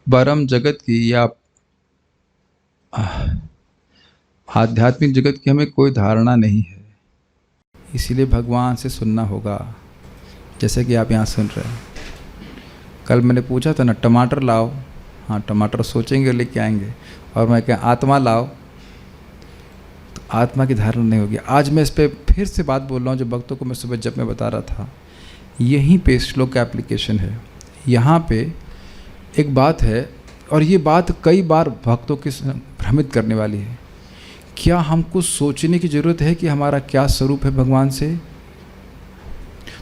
परम जगत की या आध्यात्मिक जगत की हमें कोई धारणा नहीं है, इसीलिए भगवान से सुनना होगा। जैसे कि आप यहाँ सुन रहे हैं, कल मैंने पूछा था ना टमाटर लाओ, हाँ टमाटर सोचेंगे लेके आएंगे, और मैं क्या आत्मा लाओ, तो आत्मा की धारणा नहीं होगी। आज मैं इस पर फिर से बात बोल रहा हूँ जो भक्तों को मैं सुबह जब मैं बता रहा था, यहीं पे श्लोक का एप्लीकेशन है। यहाँ पे एक बात है, और ये बात कई बार भक्तों की भ्रमित करने वाली है। क्या हमको सोचने की ज़रूरत है कि हमारा क्या स्वरूप है भगवान से?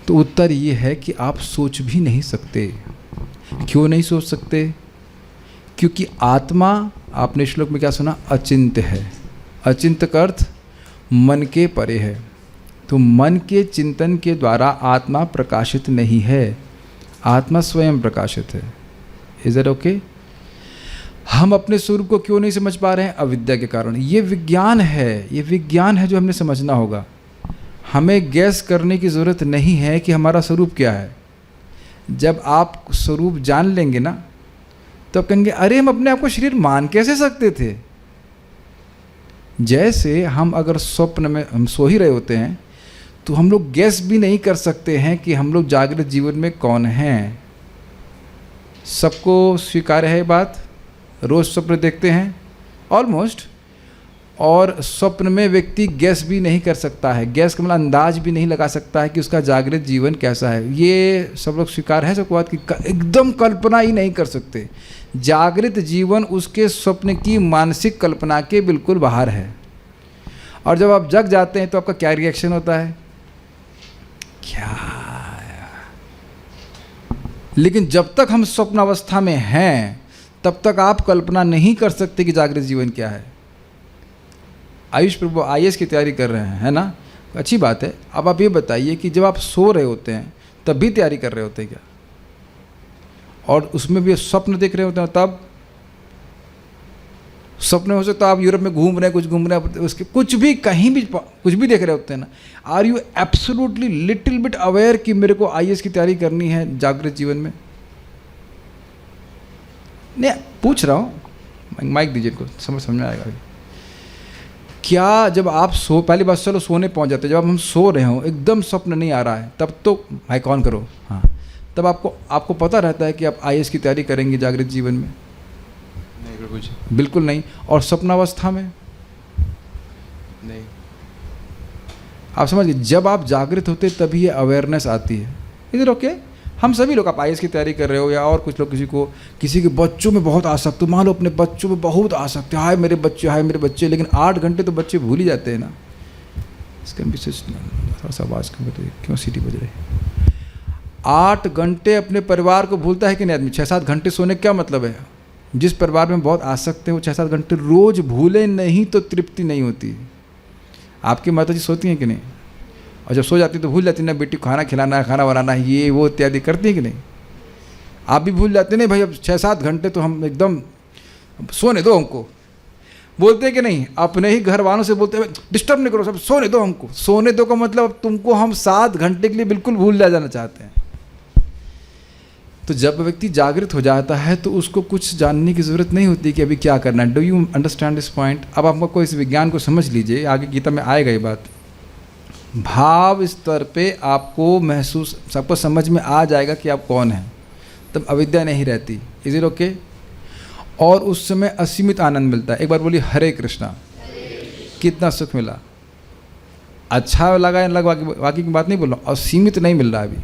तो उत्तर ये है कि आप सोच भी नहीं सकते। क्यों नहीं सोच सकते? क्योंकि आत्मा, आपने श्लोक में क्या सुना, अचिंत्य है। अचिंत्य का अर्थ मन के परे है। तो मन के चिंतन के द्वारा आत्मा प्रकाशित नहीं है, आत्मा स्वयं प्रकाशित है। Is it okay? हम अपने स्वरूप को क्यों नहीं समझ पा रहे हैं? अविद्या के कारण। ये विज्ञान है, ये विज्ञान है जो हमने समझना होगा। हमें गैस करने की ज़रूरत नहीं है कि हमारा स्वरूप क्या है। जब आप स्वरूप जान लेंगे ना, तो कहेंगे अरे हम अपने आप को शरीर मान कैसे सकते थे। जैसे हम अगर स्वप्न में हम सो ही रहे होते हैं, तो हम लोग गैस भी नहीं कर सकते हैं कि हम लोग जागृत जीवन में कौन हैं। सबको स्वीकार है बात, रोज़ स्वप्न देखते हैं ऑलमोस्ट, और स्वप्न में व्यक्ति गैस भी नहीं कर सकता है, गैस का मतलब अंदाज भी नहीं लगा सकता है कि उसका जागृत जीवन कैसा है। ये सब लोग स्वीकार है सबको बात की, एकदम कल्पना ही नहीं कर सकते। जागृत जीवन उसके स्वप्न की मानसिक कल्पना के बिल्कुल बाहर है। और जब आप जग जाते हैं तो आपका क्या रिएक्शन होता है? क्या? लेकिन जब तक हम स्वप्न अवस्था में हैं, तब तक आप कल्पना नहीं कर सकते कि जागृत जीवन क्या है। आयुष प्रभु IAS की तैयारी कर रहे हैं, है ना? अच्छी बात है। अब आप ये बताइए कि जब आप सो रहे होते हैं तब भी तैयारी कर रहे होते हैं क्या? और उसमें भी स्वप्न देख रहे होते हैं, तब स्वप्न हो सकता है आप यूरोप में घूम रहे हैं, कुछ घूम रहे हैं, उसके कुछ भी कहीं भी कुछ भी देख रहे होते हैं ना। Are you absolutely little bit aware कि मेरे को IAS की तैयारी करनी है जागृत जीवन में? नहीं, पूछ रहा हूँ, माइक दीजिए को, समझ में आएगा। क्या जब आप पहली बात चलो सोने पहुंच जाते हैं, जब हम सो रहे हो एकदम स्वप्न नहीं आ रहा है, तब तो माइक ऑन करो, हाँ, तब आपको पता रहता है कि आप IAS की तैयारी करेंगे जागृत जीवन में? नहीं प्रभु जी, बिल्कुल नहीं। और स्वप्नावस्था में नहीं। आप समझिए, जब आप जागृत होते तभी ये अवेयरनेस आती है। इधर ओके, हम सभी लोग, आप IAS की तैयारी कर रहे हो या और कुछ लोग, किसी के बच्चों में बहुत आसक्त, मान लो अपने बच्चों में बहुत आसक्त है, हाय मेरे बच्चे, लेकिन 8 घंटे तो बच्चे भूल ही जाते हैं ना। इसका थोड़ा सा आवाज़ कम बताइए, क्यों सीटी बज रही? 8 घंटे अपने परिवार को भूलता है कि नहीं आदमी? 6-7 घंटे सोने क्या मतलब है? जिस परिवार में बहुत आसक्त है वो 6-7 घंटे रोज भूले नहीं तो तृप्ति नहीं होती। आपकी माता जी सोती हैं कि नहीं? और जब सो जाती तो भूल जाती ना, बेटी खाना खिलाना है, खाना बनाना है, ये वो इत्यादि करती है कि नहीं? आप भी भूल जाते नहीं भाई, अब 6-7 घंटे तो हम एकदम सोने दो हमको, बोलते हैं कि नहीं? अपने ही घर वालों से बोलते हैं डिस्टर्ब नहीं करो, सब सोने दो हमको। सोने दो का मतलब तुमको हम 7 घंटे के लिए बिल्कुल भूल जाना चाहते हैं। तो जब व्यक्ति जागृत हो जाता है तो उसको कुछ जानने की ज़रूरत नहीं होती कि अभी क्या करना है। Do you understand this point? अब आपको इस विज्ञान को समझ लीजिए, आगे गीता में आएगा ये बात। भाव स्तर पे आपको महसूस, सबको समझ में आ जाएगा कि आप कौन हैं, तब अविद्या नहीं रहती। Is it okay? और उस समय असीमित आनंद मिलता है। एक बार बोलिए हरे कृष्णा। कितना सुख मिला, अच्छा लगा या लगा, बाकी की बात नहीं बोल रहा, असीमित नहीं मिल रहा अभी।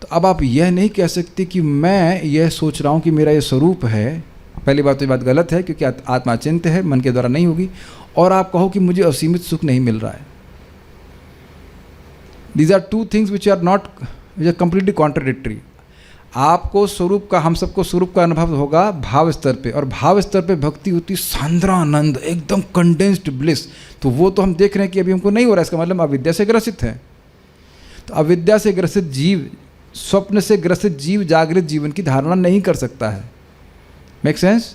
तो अब आप यह नहीं कह सकते कि मैं यह सोच रहा हूँ कि मेरा ये स्वरूप है। पहली बात तो ये बात गलत है, क्योंकि आत्मा चिंत है, मन के द्वारा नहीं होगी। और आप कहो कि मुझे असीमित सुख नहीं मिल रहा है। These are 2 things which are completely contradictory. आपको स्वरूप का, हम सबको स्वरूप का अनुभव होगा भाव स्तर पे, और भाव स्तर पे भक्ति होती सांद्रानंद, एकदम कंडेंस्ड ब्लिस। तो वो तो हम देख रहे हैं कि अभी हमको नहीं हो रहा है, इसका मतलब अविद्या से ग्रसित है। तो अविद्या से ग्रसित जीव, स्वप्न से ग्रसित जीव जागृत जीवन की धारणा नहीं कर सकता है। Make sense?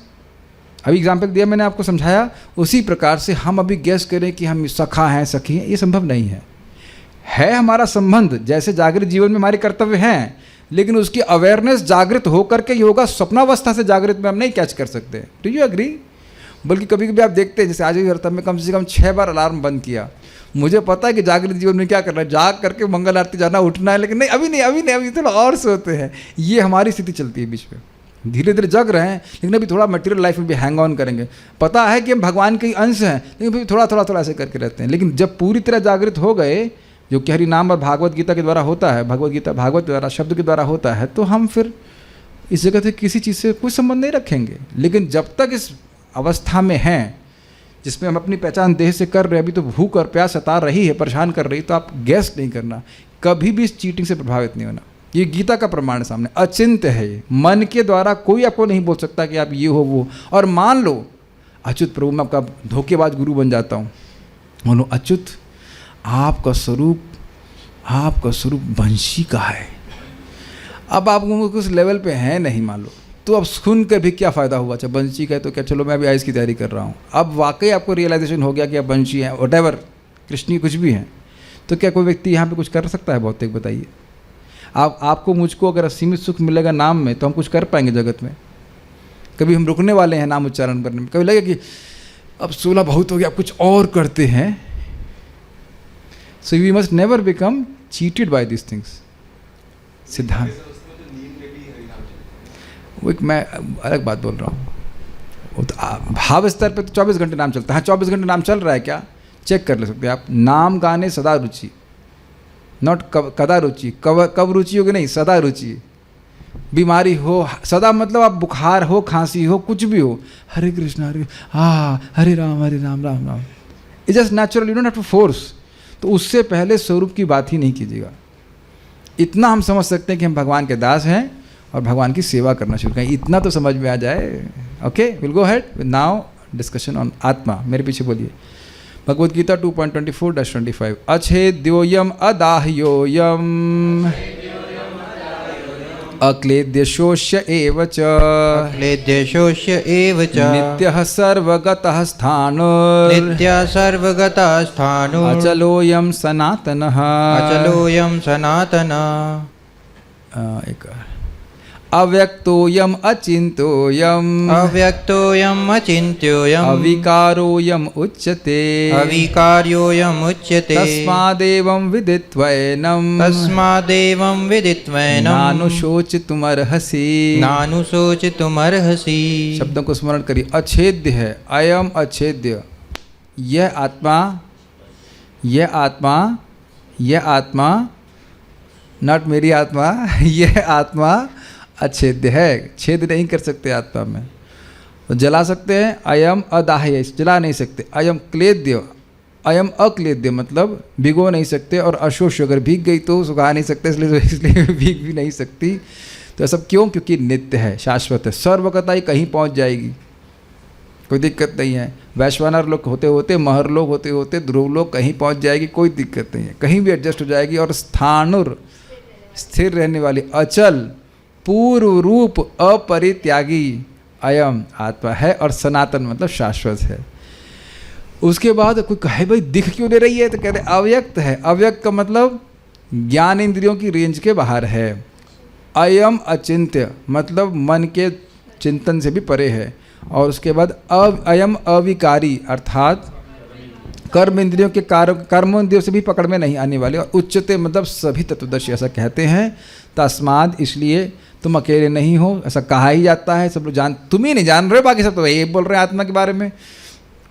अभी एग्जाम्पल दिया मैंने, आपको समझाया। उसी प्रकार से हम अभी गैस करें कि हम सखा हैं, सखी हैं, ये संभव नहीं है। हमारा संबंध, जैसे जागृत जीवन में हमारे कर्तव्य हैं, लेकिन उसकी अवेयरनेस जागृत होकर के योगा स्वप्नावस्था से जागृत में हम नहीं कैच कर सकते। Do you agree? बल्कि कभी कभी आप देखते हैं, जैसे आज भी करता, मैं कम से कम 6 बार अलार्म बंद किया। मुझे पता है कि जागृत जीवन में क्या करना है, जाग करके मंगल आरती जाना, उठना है, लेकिन नहीं अभी थोड़ा और सोते हैं। ये हमारी स्थिति चलती है बीच में। धीरे धीरे जग रहे हैं, लेकिन अभी थोड़ा मटेरियल लाइफ में भी हैंग ऑन करेंगे। पता है कि हम भगवान के अंश हैं, लेकिन फिर थोड़ा ऐसे करके रहते हैं। लेकिन जब पूरी तरह जागृत हो गए, जो कि हरि नाम और भागवत गीता के द्वारा होता है, भगवत गीता भागवत द्वारा शब्द के द्वारा होता है, तो हम फिर इस जगह से किसी चीज़ से कोई संबंध नहीं रखेंगे। लेकिन जब तक इस अवस्था में हैं जिसमें हम अपनी पहचान देह से कर रहे हैं, अभी तो भूख और प्यास सता रही है, परेशान कर रही, तो आप गैस नहीं करना, कभी भी इस चीटिंग से प्रभावित नहीं होना। ये गीता का प्रमाण सामने अचिंत्य है। ये मन के द्वारा कोई आपको नहीं बोल सकता कि आप ये हो वो। और मान लो अच्युत प्रभु मैं आपका धोखेबाज गुरु बन जाता हूँ, बोलो अच्युत आपका स्वरूप बंशी का है। अब आप उस लेवल पे हैं नहीं, मान लो, तो अब सुन कर भी क्या फ़ायदा हुआ? अच्छा बंशी का है तो क्या, चलो मैं अभी आइस की तैयारी कर रहा हूँ। अब वाकई आपको रियलाइजेशन हो गया कि आप बंशी हैं, व्हाटएवर कृष्णी कुछ भी हैं, तो क्या कोई व्यक्ति यहाँ पे कुछ कर सकता है? बहुत एक बताइए। आपको मुझको अगर सीमित सुख मिलेगा नाम में, तो हम कुछ कर पाएंगे जगत में? कभी हम रुकने वाले हैं नाम उच्चारण करने में? कभी लगे कि अब 16 बहुत हो गया, आप कुछ और करते हैं? So we must never become cheated by this things. सिद्धांत वो एक मैं अलग बात बोल रहा हूँ। वो तो भाव स्तर पे तो 24 घंटे नाम चलता है। हाँ 24 घंटे नाम चल रहा है क्या, चेक कर ले सकते हैं आप। नाम गाने सदा रुचि, नॉट कदा रुचि, कब रुचि होगी नहीं, सदा रुचि। बीमारी हो सदा, मतलब आप बुखार हो, खांसी हो, कुछ भी हो, Hare Krishna Hare Ram Ram Ram. It just natural, you don't have to force. तो उससे पहले स्वरूप की बात ही नहीं कीजिएगा। इतना हम समझ सकते हैं कि हम भगवान के दास हैं और भगवान की सेवा करना शुरू करें, इतना तो समझ में आ जाए। Okay, will go head now discussion on आत्मा। मेरे पीछे बोलिए। भगवद गीता 2.24-25 अच्छेद्योयम अदाह्योयम अक्लेद्यशोष्य एव च नित्यः सर्वगतः नित्यः सर्वगतः स्थाणुर् अचलोयम सनातनः एक अव्यक्तोयम अचिंत्योयम अविकारोयम उच्यते तस्मादेवं विदित्वैनं नानुशोचितुमर्हसि। शब्दों को स्मरण करिए। अछेद्य है, अयम अछेद्य, यह आत्मा नॉट मेरी आत्मा, यह आत्मा अछेद्य है, छेद नहीं कर सकते आत्मा में। तो जला सकते हैं, अयम अदाह्य, जला नहीं सकते। अयम क्लेद्य, अयम अक्लेद्य, मतलब भिगो नहीं सकते। और अशोष, अगर भीग गई तो सुखा नहीं सकते, इसलिए भीग भी नहीं सकती। तो ऐसा क्यों? क्योंकि नित्य है, शाश्वत है, सर्वगताई कहीं पहुंच जाएगी, कोई दिक्कत नहीं है। वैश्वानर लोग होते होते, महर लोग होते होते, ध्रुव लोग कहीं पहुंच जाएगी, कोई दिक्कत नहीं है, कहीं भी एडजस्ट हो जाएगी। और स्थाणुर, स्थिर रहने वाली, अचल, पूर्व रूप, अपरित्यागी अयम आत्मा है। और सनातन मतलब शाश्वत है। उसके बाद कोई कहे भाई दिख क्यों दे रही है, तो कहते अव्यक्त है। अव्यक्त का मतलब ज्ञान इंद्रियों की रेंज के बाहर है। अयम अचिंत्य मतलब मन के चिंतन से भी परे है। और उसके बाद अयम अविकारी अर्थात कर्म इंद्रियों के कर्म इंद्रियों से भी पकड़ में नहीं आने वाले। और उच्चते मतलब सभी तत्वदर्शी ऐसा कहते हैं। तस्माद, इसलिए तुम अकेले नहीं हो, ऐसा कहा ही जाता है। सब लोग तुम ही नहीं जान रहे हो, बाकी सब तो ये बोल रहे हैं आत्मा के बारे में।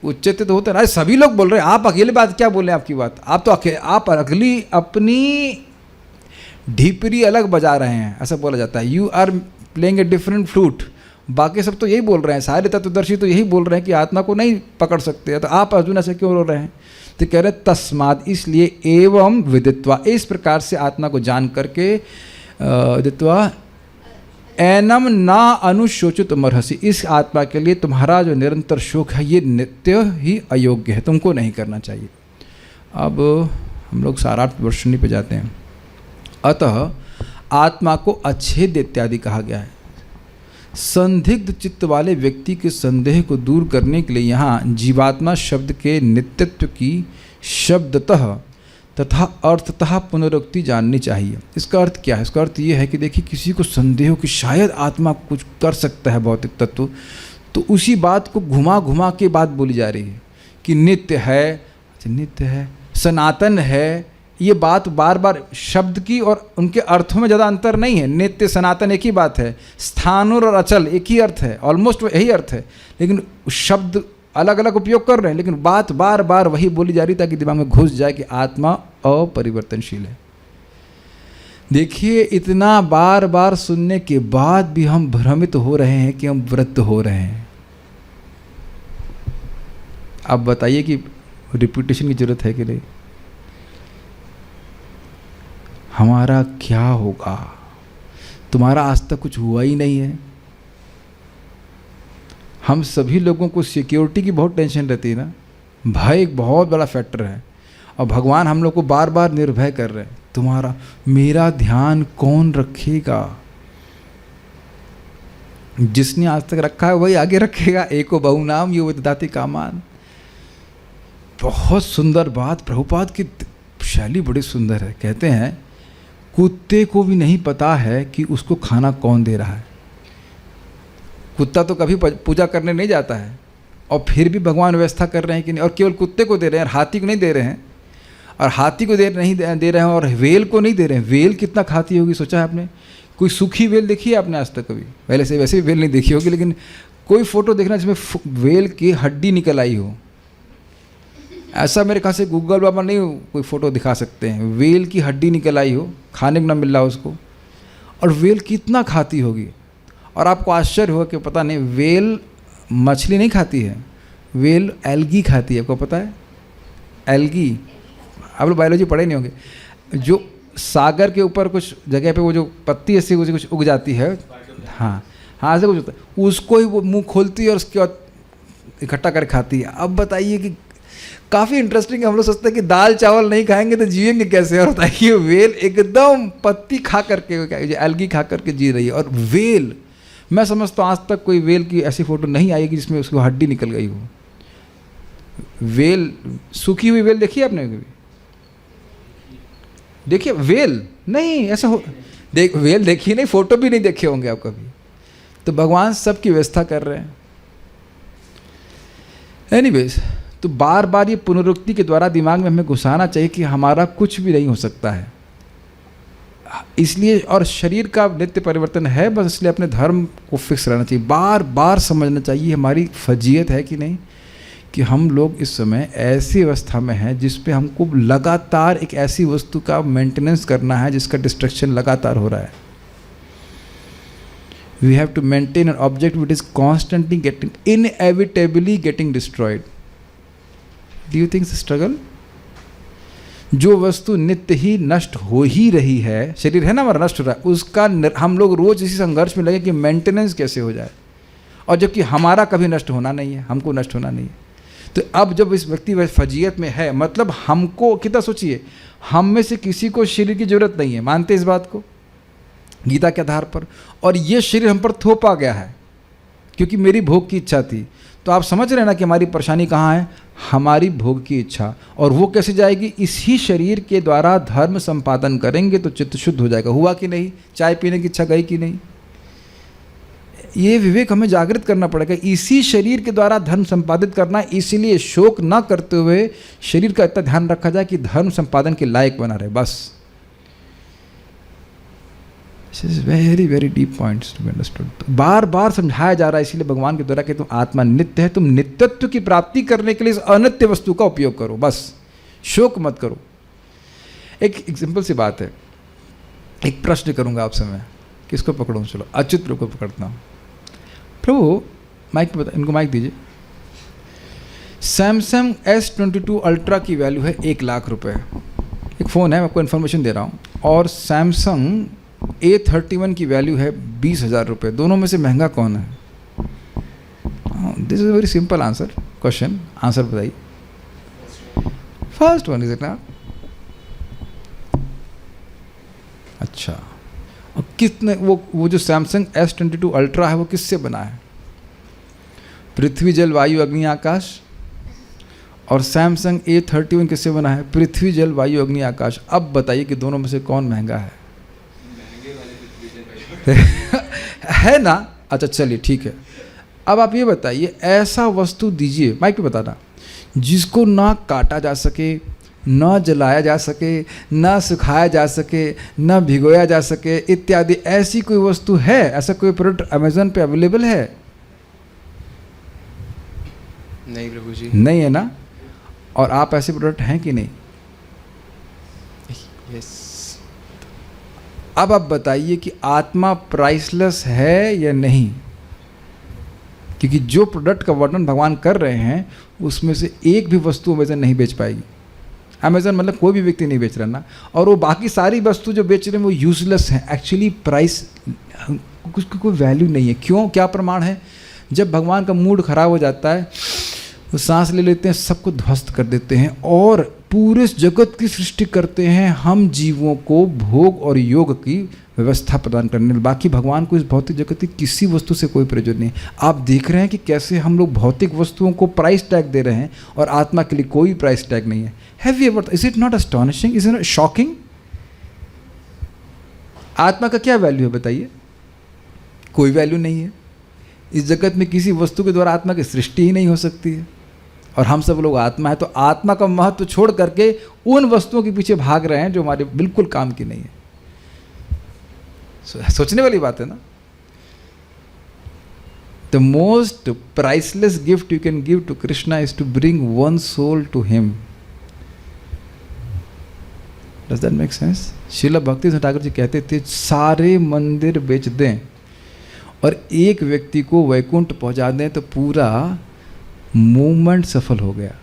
उच्चते तो होता है, सभी लोग बोल रहे हैं, आप अकेले बात क्या बोले आपकी बात, आप तो आप अगली अपनी ढीपरी अलग बजा रहे हैं, ऐसा बोला जाता है। You are playing a different flute. बाकी सब तो यही बोल रहे हैं, सारे तत्वदर्शी तो यही बोल रहे हैं कि आत्मा को नहीं पकड़ सकते, तो आप अर्जुन ऐसे क्यों रो रहे हैं? तो कह रहे तस्माद, इसलिए एवं विदित्वा, इस प्रकार से आत्मा को जान करके विदित्वा एनम ना अनुशोचित मरहसी, इस आत्मा के लिए तुम्हारा जो निरंतर शोक है ये नित्य ही अयोग्य है, तुमको नहीं करना चाहिए। अब हम लोग सारार्थ वर्षणी पे जाते हैं। अतः आत्मा को अच्छेद्य इत्यादि कहा गया है। संदिग्ध चित्त वाले व्यक्ति के संदेह को दूर करने के लिए यहाँ जीवात्मा शब्द के नित्यत्व की शब्दतः तथा अर्थतः पुनरुक्ति जाननी चाहिए। इसका अर्थ क्या है? इसका अर्थ ये है कि देखिए, किसी को संदेह हो कि शायद आत्मा कुछ कर सकता है भौतिक तत्व, तो उसी बात को घुमा घुमा के बात बोली जा रही है कि नित्य है, सनातन है। ये बात बार बार शब्द की और उनके अर्थों में ज़्यादा अंतर नहीं है। नित्य सनातन एक ही बात है, स्थानुर और अचल एक ही अर्थ है, ऑलमोस्ट यही अर्थ है, लेकिन शब्द अलग अलग उपयोग कर रहे हैं, लेकिन बात बार बार वही बोली जा रही ताकि दिमाग में घुस जाए कि आत्मा अपरिवर्तनशील है। देखिए, इतना बार बार सुनने के बाद भी हम भ्रमित हो रहे हैं कि हम वृत्त हो रहे हैं। अब बताइए कि रिपीटेशन की जरूरत है कि नहीं? हमारा क्या होगा? तुम्हारा आज तक कुछ हुआ ही नहीं है। हम सभी लोगों को सिक्योरिटी की बहुत टेंशन रहती है ना, भय एक बहुत बड़ा फैक्टर है, और भगवान हम लोग को बार बार निर्भय कर रहे हैं। तुम्हारा मेरा ध्यान कौन रखेगा? जिसने आज तक रखा है वही आगे रखेगा। एको बहुनाम यो विदधाति कामान। बहुत सुंदर बात, प्रभुपाद की शैली बड़ी सुंदर है। कहते हैं कुत्ते को भी नहीं पता है कि उसको खाना कौन दे रहा है। कुत्ता तो कभी पूजा करने नहीं जाता है, और फिर भी भगवान व्यवस्था कर रहे हैं कि नहीं, और केवल कुत्ते को दे रहे हैं, हाथी को नहीं दे रहे हैं, और हाथी को नहीं दे रहे हैं, और वेल को नहीं दे रहे हैं। वेल कितना खाती होगी, सोचा है आपने? कोई सूखी वेल देखी है आपने आज तक कभी? पहले से वैसे भी वेल नहीं देखी होगी, लेकिन कोई फोटो देखना जिसमें वेल की हड्डी निकल आई हो। ऐसा मेरे ख्याल से गूगल बाबा नहीं कोई फ़ोटो दिखा सकते हैं, वेल की हड्डी निकल आई हो, खाने को ना मिल रहा हो उसको, और वेल कितना खाती होगी। और आपको आश्चर्य होगा कि पता नहीं, वेल मछली नहीं खाती है, वेल एल्गी खाती है। आपको पता है एल्गी? आप लोग बायोलॉजी पढ़े नहीं होंगे। जो सागर के ऊपर कुछ जगह पे वो जो पत्ती ऐसी कुछ उग जाती है, हाँ ऐसे कुछ होता है, उसको ही वो मुँह खोलती है और उसके बाद इकट्ठा कर खाती है। अब बताइए कि काफ़ी इंटरेस्टिंग है। हम लोग सोचते हैं कि दाल चावल नहीं खाएंगे तो जिएंगे कैसे, और बताइए वेल एकदम पत्ती खा करके, एल्गी खा करके जी रही है। और वेल, मैं समझता हूँ आज तक कोई वेल की ऐसी फ़ोटो नहीं आएगी जिसमें उसकी हड्डी निकल गई हो। वेल, सूखी हुई वेल देखी है आपने कभी? देखिए वेल नहीं ऐसा हो, वेल देखी नहीं, फ़ोटो भी नहीं देखे होंगे आप कभी। तो भगवान सबकी व्यवस्था कर रहे हैं। एनीवेज, तो बार बार ये पुनरुक्ति के द्वारा दिमाग में हमें घुसाना चाहिए कि हमारा कुछ भी नहीं हो सकता है। इसलिए, और शरीर का नित्य परिवर्तन है, बस इसलिए अपने धर्म को फिक्स रहना चाहिए। बार बार समझना चाहिए हमारी फजीयत है कि नहीं, कि हम लोग इस समय ऐसी अवस्था में हैं जिस पे हमको लगातार एक ऐसी वस्तु का मेंटेनेंस करना है जिसका डिस्ट्रक्शन लगातार हो रहा है। We have to maintain an object which is constantly getting, inevitably getting destroyed. Do you think struggle? जो वस्तु नित्य ही नष्ट हो ही रही है, शरीर है ना हमारा, नष्ट हो रहा है, उसका हम लोग रोज इसी संघर्ष में लगे कि मेंटेनेंस कैसे हो जाए, और जबकि हमारा कभी नष्ट होना नहीं है, हमको नष्ट होना नहीं है। तो अब जब इस व्यक्ति फजीयत में है, मतलब हमको कितना, सोचिए, हम में से किसी को शरीर की जरूरत नहीं है, मानते इस बात को गीता के आधार पर, और ये शरीर हम पर थोपा गया है क्योंकि मेरी भोग की इच्छा थी। तो आप समझ रहे हैं ना कि हमारी परेशानी कहाँ है? हमारी भोग की इच्छा। और वो कैसे जाएगी? इसी शरीर के द्वारा धर्म संपादन करेंगे तो चित्त शुद्ध हो जाएगा। हुआ कि नहीं? चाय पीने की इच्छा गई कि नहीं? ये विवेक हमें जागृत करना पड़ेगा। इसी शरीर के द्वारा धर्म संपादित करना, इसीलिए शोक न करते हुए शरीर का इतना ध्यान रखा जाए कि धर्म संपादन के लायक बना रहे, बस। This is very very deep points to be understood. बार बार समझाया जा रहा है इसीलिए भगवान के द्वारा कि तुम आत्मा नित्य है, तुम नित्यत्व की प्राप्ति करने के लिए इस अनित्य वस्तु का उपयोग करो, बस शोक मत करो। एक एग्जाम्पल सी बात है, एक प्रश्न करूंगा आपसे मैं, किसको पकड़ूं? चलो अच्युत प्रभु को पकड़ता हूँ। प्रभु माइक पे बता, इनको माइक दीजिए। सैमसंग S22 अल्ट्रा की वैल्यू है 1 लाख रुपए। एक फ़ोन है, मैं आपको इन्फॉर्मेशन दे रहा हूँ। और सैमसंग A31 की वैल्यू है 20,000 रुपये। दोनों में से महंगा कौन है? This is very simple answer, question answer बताइए। First one, is it not? अच्छा, और कितने, वो जो सैमसंग S22 अल्ट्रा है वो किससे बना है? पृथ्वी, जल, वायु, अग्नि, आकाश और सैमसंग A31 किससे बना है? पृथ्वी जल वायु अग्नि आकाश। अब बताइए कि दोनों में से कौन महंगा है? है ना? अच्छा चलिए ठीक है। अब आप ये बताइए, ऐसा वस्तु दीजिए, माइक पे बताना, जिसको ना काटा जा सके, ना जलाया जा सके, ना सुखाया जा सके, ना भिगोया जा सके इत्यादि, ऐसी कोई वस्तु है? ऐसा कोई प्रोडक्ट अमेज़न पे अवेलेबल है? नहीं प्रभु जी। नहीं है ना? और आप ऐसे प्रोडक्ट हैं कि नहीं? यस। अब आप बताइए कि आत्मा प्राइसलेस है या नहीं? क्योंकि जो प्रोडक्ट का वर्णन भगवान कर रहे हैं उसमें से एक भी वस्तु अमेज़न नहीं बेच पाएगी। अमेज़न मतलब कोई भी व्यक्ति नहीं बेच रहा ना, और वो बाकी सारी वस्तु जो बेच रहे हैं वो यूजलेस हैं, एक्चुअली प्राइस उसकी कोई वैल्यू नहीं है। क्यों? क्या प्रमाण है? जब भगवान का मूड खराब हो जाता है वो सांस ले लेते हैं, सबको ध्वस्त कर देते हैं और पूरे जगत की सृष्टि करते हैं, हम जीवों को भोग और योग की व्यवस्था प्रदान करने। बाकी भगवान को इस भौतिक जगत की किसी वस्तु से कोई प्रयोजन नहीं। आप देख रहे हैं कि कैसे हम लोग भौतिक वस्तुओं को प्राइस टैग दे रहे हैं और आत्मा के लिए कोई प्राइस टैग नहीं है। Have you ever, is it not astonishing, is it not shocking? आत्मा का क्या वैल्यू है बताइए? कोई वैल्यू नहीं है। इस जगत में किसी वस्तु के द्वारा आत्मा की सृष्टि ही नहीं हो सकती है, और हम सब लोग आत्मा है, तो आत्मा का महत्व छोड़ करके उन वस्तुओं के पीछे भाग रहे हैं जो हमारे बिल्कुल काम की नहीं है। सोचने वाली बात है ना। The most priceless gift you can give to Krishna is to bring one soul to him. Does that make sense? Srila Bhakti Thakur जी कहते थे सारे मंदिर बेच दें और एक व्यक्ति को वैकुंठ पहुंचा दें तो पूरा मूवमेंट सफल हो गया।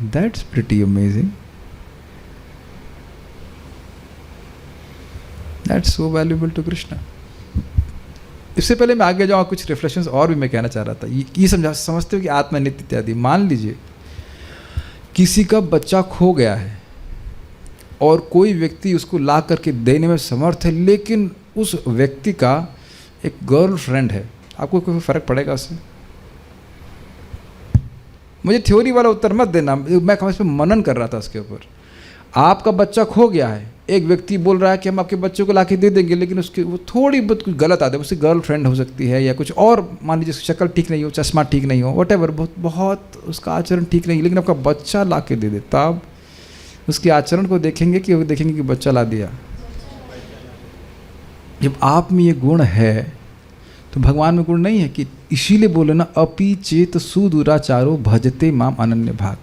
That's pretty amazing. That's so valuable to Krishna. इससे पहले मैं आगे जाऊँ, कुछ रिफ्लेक्शंस और भी मैं कहना चाह रहा था। ये समझते हो कि आत्मा नित्य इत्यादि। मान लीजिए किसी का बच्चा खो गया है और कोई व्यक्ति उसको ला करके देने में समर्थ है, लेकिन उस व्यक्ति का एक गर्ल फ्रेंड है, आपको कोई फर्क पड़ेगा उससे? मुझे थ्योरी वाला उत्तर मत देना, मैं इस पर मनन कर रहा था उसके ऊपर। आपका बच्चा खो गया है, एक व्यक्ति बोल रहा है कि हम आपके बच्चे को लाके दे देंगे, लेकिन उसकी वो थोड़ी बहुत कुछ गलत आदत है, उसकी गर्ल फ्रेंड हो सकती है या कुछ और, मान लीजिए शक्ल ठीक नहीं हो, चश्मा ठीक नहीं हो, वट एवर, बहुत उसका आचरण ठीक नहीं, लेकिन आपका बच्चा ला के दे दे, तब उसके आचरण को देखेंगे कि वो देखेंगे कि बच्चा ला दिया? जब आप में ये गुण है तो भगवान में गुण नहीं है कि? इसीलिए बोले ना, अपि चेत सुदुराचारो भजते माम अनन्य भाग।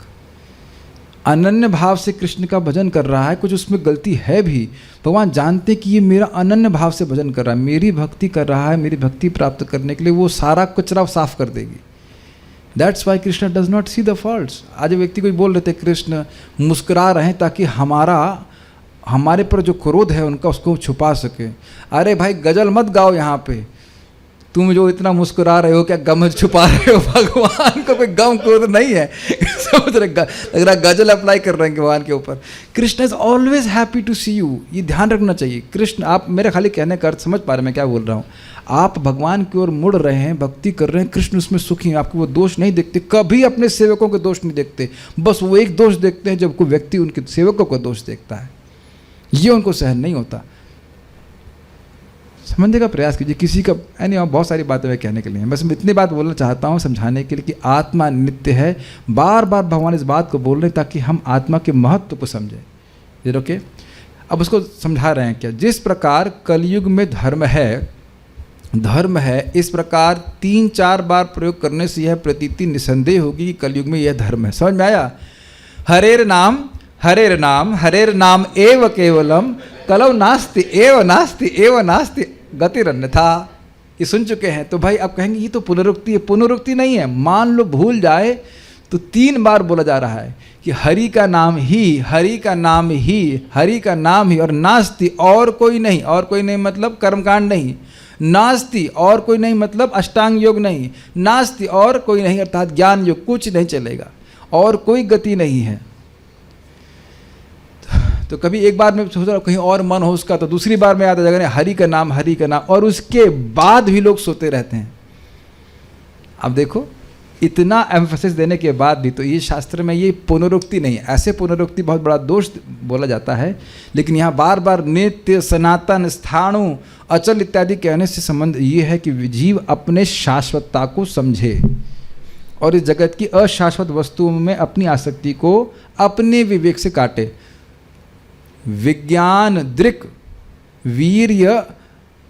अनन्य भाव से कृष्ण का भजन कर रहा है, कुछ उसमें गलती है भी, भगवान जानते कि ये मेरा अनन्य भाव से भजन कर रहा है, मेरी भक्ति कर रहा है, मेरी भक्ति प्राप्त करने के लिए वो सारा कचरा साफ कर देगी। That's why Krishna does not see the faults. आज व्यक्ति कोई बोल रहे थे कृष्ण मुस्कुरा रहे हैं ताकि हमारे पर जो क्रोध है उनका उसको छुपा सके। अरे भाई गजल मत गाओ यहाँ पे, तुम जो इतना मुस्कुरा रहे हो क्या गम छुपा रहे हो? भगवान को कोई गम क्रोध नहीं है। समझ रहे? लग रहा गजल अप्लाई कर रहे हैं भगवान के ऊपर। Krishna is always happy to see you, ये ध्यान रखना चाहिए। कृष्ण, आप मेरे खाली कहने का अर्थ समझ पा रहे हैं मैं क्या बोल रहा हूँ? आप भगवान की ओर मुड़ रहे हैं, भक्ति कर रहे हैं, कृष्ण उसमें सुखी हैं, आपको वो दोष नहीं देखते, कभी अपने सेवकों के दोष नहीं देखते, बस वो एक दोष देखते हैं जब कोई व्यक्ति उनके सेवकों का दोष देखता है, ये उनको सहन नहीं होता। समझने का प्रयास कीजिए किसी का। बहुत सारी बातें मैं कहने के लिए हैं, बस मैं इतनी बात बोलना चाहता हूँ समझाने के लिए कि आत्मा नित्य है। बार बार भगवान इस बात को बोल रहे हैं ताकि हम आत्मा के महत्व को समझें। ये ओके? अब उसको समझा रहे हैं क्या? जिस प्रकार कलयुग में धर्म है, इस प्रकार 3-4 बार प्रयोग करने से यह प्रतीति निसंदेह होगी कि कलयुग में यह धर्म है। समझ में आया? हरेर नाम एव केवलम कलौ नास्ति एव नास्ति गतिरन्यथा। ये सुन चुके हैं तो भाई अब कहेंगे ये तो पुनरुक्ति है। पुनरुक्ति नहीं है। मान लो भूल जाए तो 3 बार बोला जा रहा है कि हरि का नाम ही, हरि का नाम ही, हरि का नाम ही, और नास्ति और कोई नहीं। और कोई नहीं मतलब कर्मकांड नहीं, नास्ति और कोई नहीं मतलब अष्टांग योग नहीं, नास्ति और कोई नहीं अर्थात ज्ञान योग, कुछ नहीं चलेगा और कोई गति नहीं है। तो कभी एक बार में सोच रहा कहीं और मन हो उसका, तो दूसरी बार में याद आ जाएगा हरि का नाम, हरि का नाम, और उसके बाद भी लोग सोते रहते हैं। अब देखो इतना एम्फेसिस देने के बाद भी, तो ये शास्त्र में ये पुनरुक्ति नहीं है। ऐसे पुनरुक्ति बहुत बड़ा दोष बोला जाता है, लेकिन यहाँ बार बार नित्य, सनातन, स्थाणु, अचल इत्यादि कहने से संबंध ये है कि जीव अपने शाश्वतता को समझे और इस जगत की अशाश्वत वस्तुओं में अपनी आसक्ति को अपने विवेक से काटे। विज्ञान दृक् वीर्य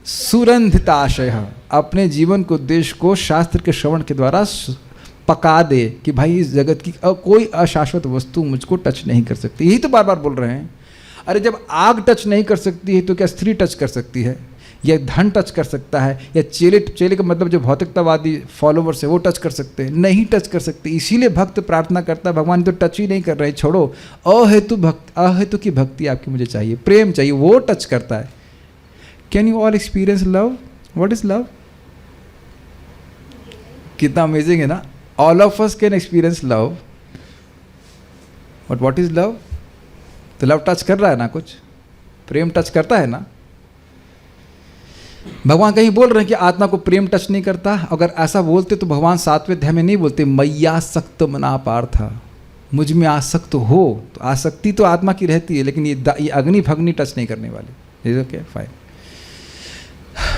सुरंधिताशय, अपने जीवन को, देश को शास्त्र के श्रवण के द्वारा पका दे कि भाई इस जगत की कोई अशाश्वत वस्तु मुझको टच नहीं कर सकती। यही तो बार बार बोल रहे हैं। अरे जब आग टच नहीं कर सकती है तो क्या स्त्री टच कर सकती है, या धन टच कर सकता है, या चेले का मतलब जो भौतिकतावादी फॉलोवर्स है वो टच कर सकते हैं? नहीं टच कर सकते। इसीलिए भक्त प्रार्थना करता है, भगवान तो टच ही नहीं कर रहे, छोड़ो, अहेतु की भक्ति आपकी मुझे चाहिए, प्रेम चाहिए, वो टच करता है। Can you all experience love? What is love? कितना अमेजिंग है ना। All of us can experience love, but what is love? तो लव टच कर रहा है ना, कुछ प्रेम टच करता है ना। भगवान कहीं बोल रहे हैं कि आत्मा को प्रेम टच नहीं करता? अगर ऐसा बोलते तो भगवान 7वें अध्याय में नहीं बोलते मैयासक्त मना पार्थ, मुझ में आसक्त हो। तो आसक्ति तो आत्मा की रहती है, लेकिन ये अग्नि भग्नि टच नहीं करने वाले। Is okay, fine.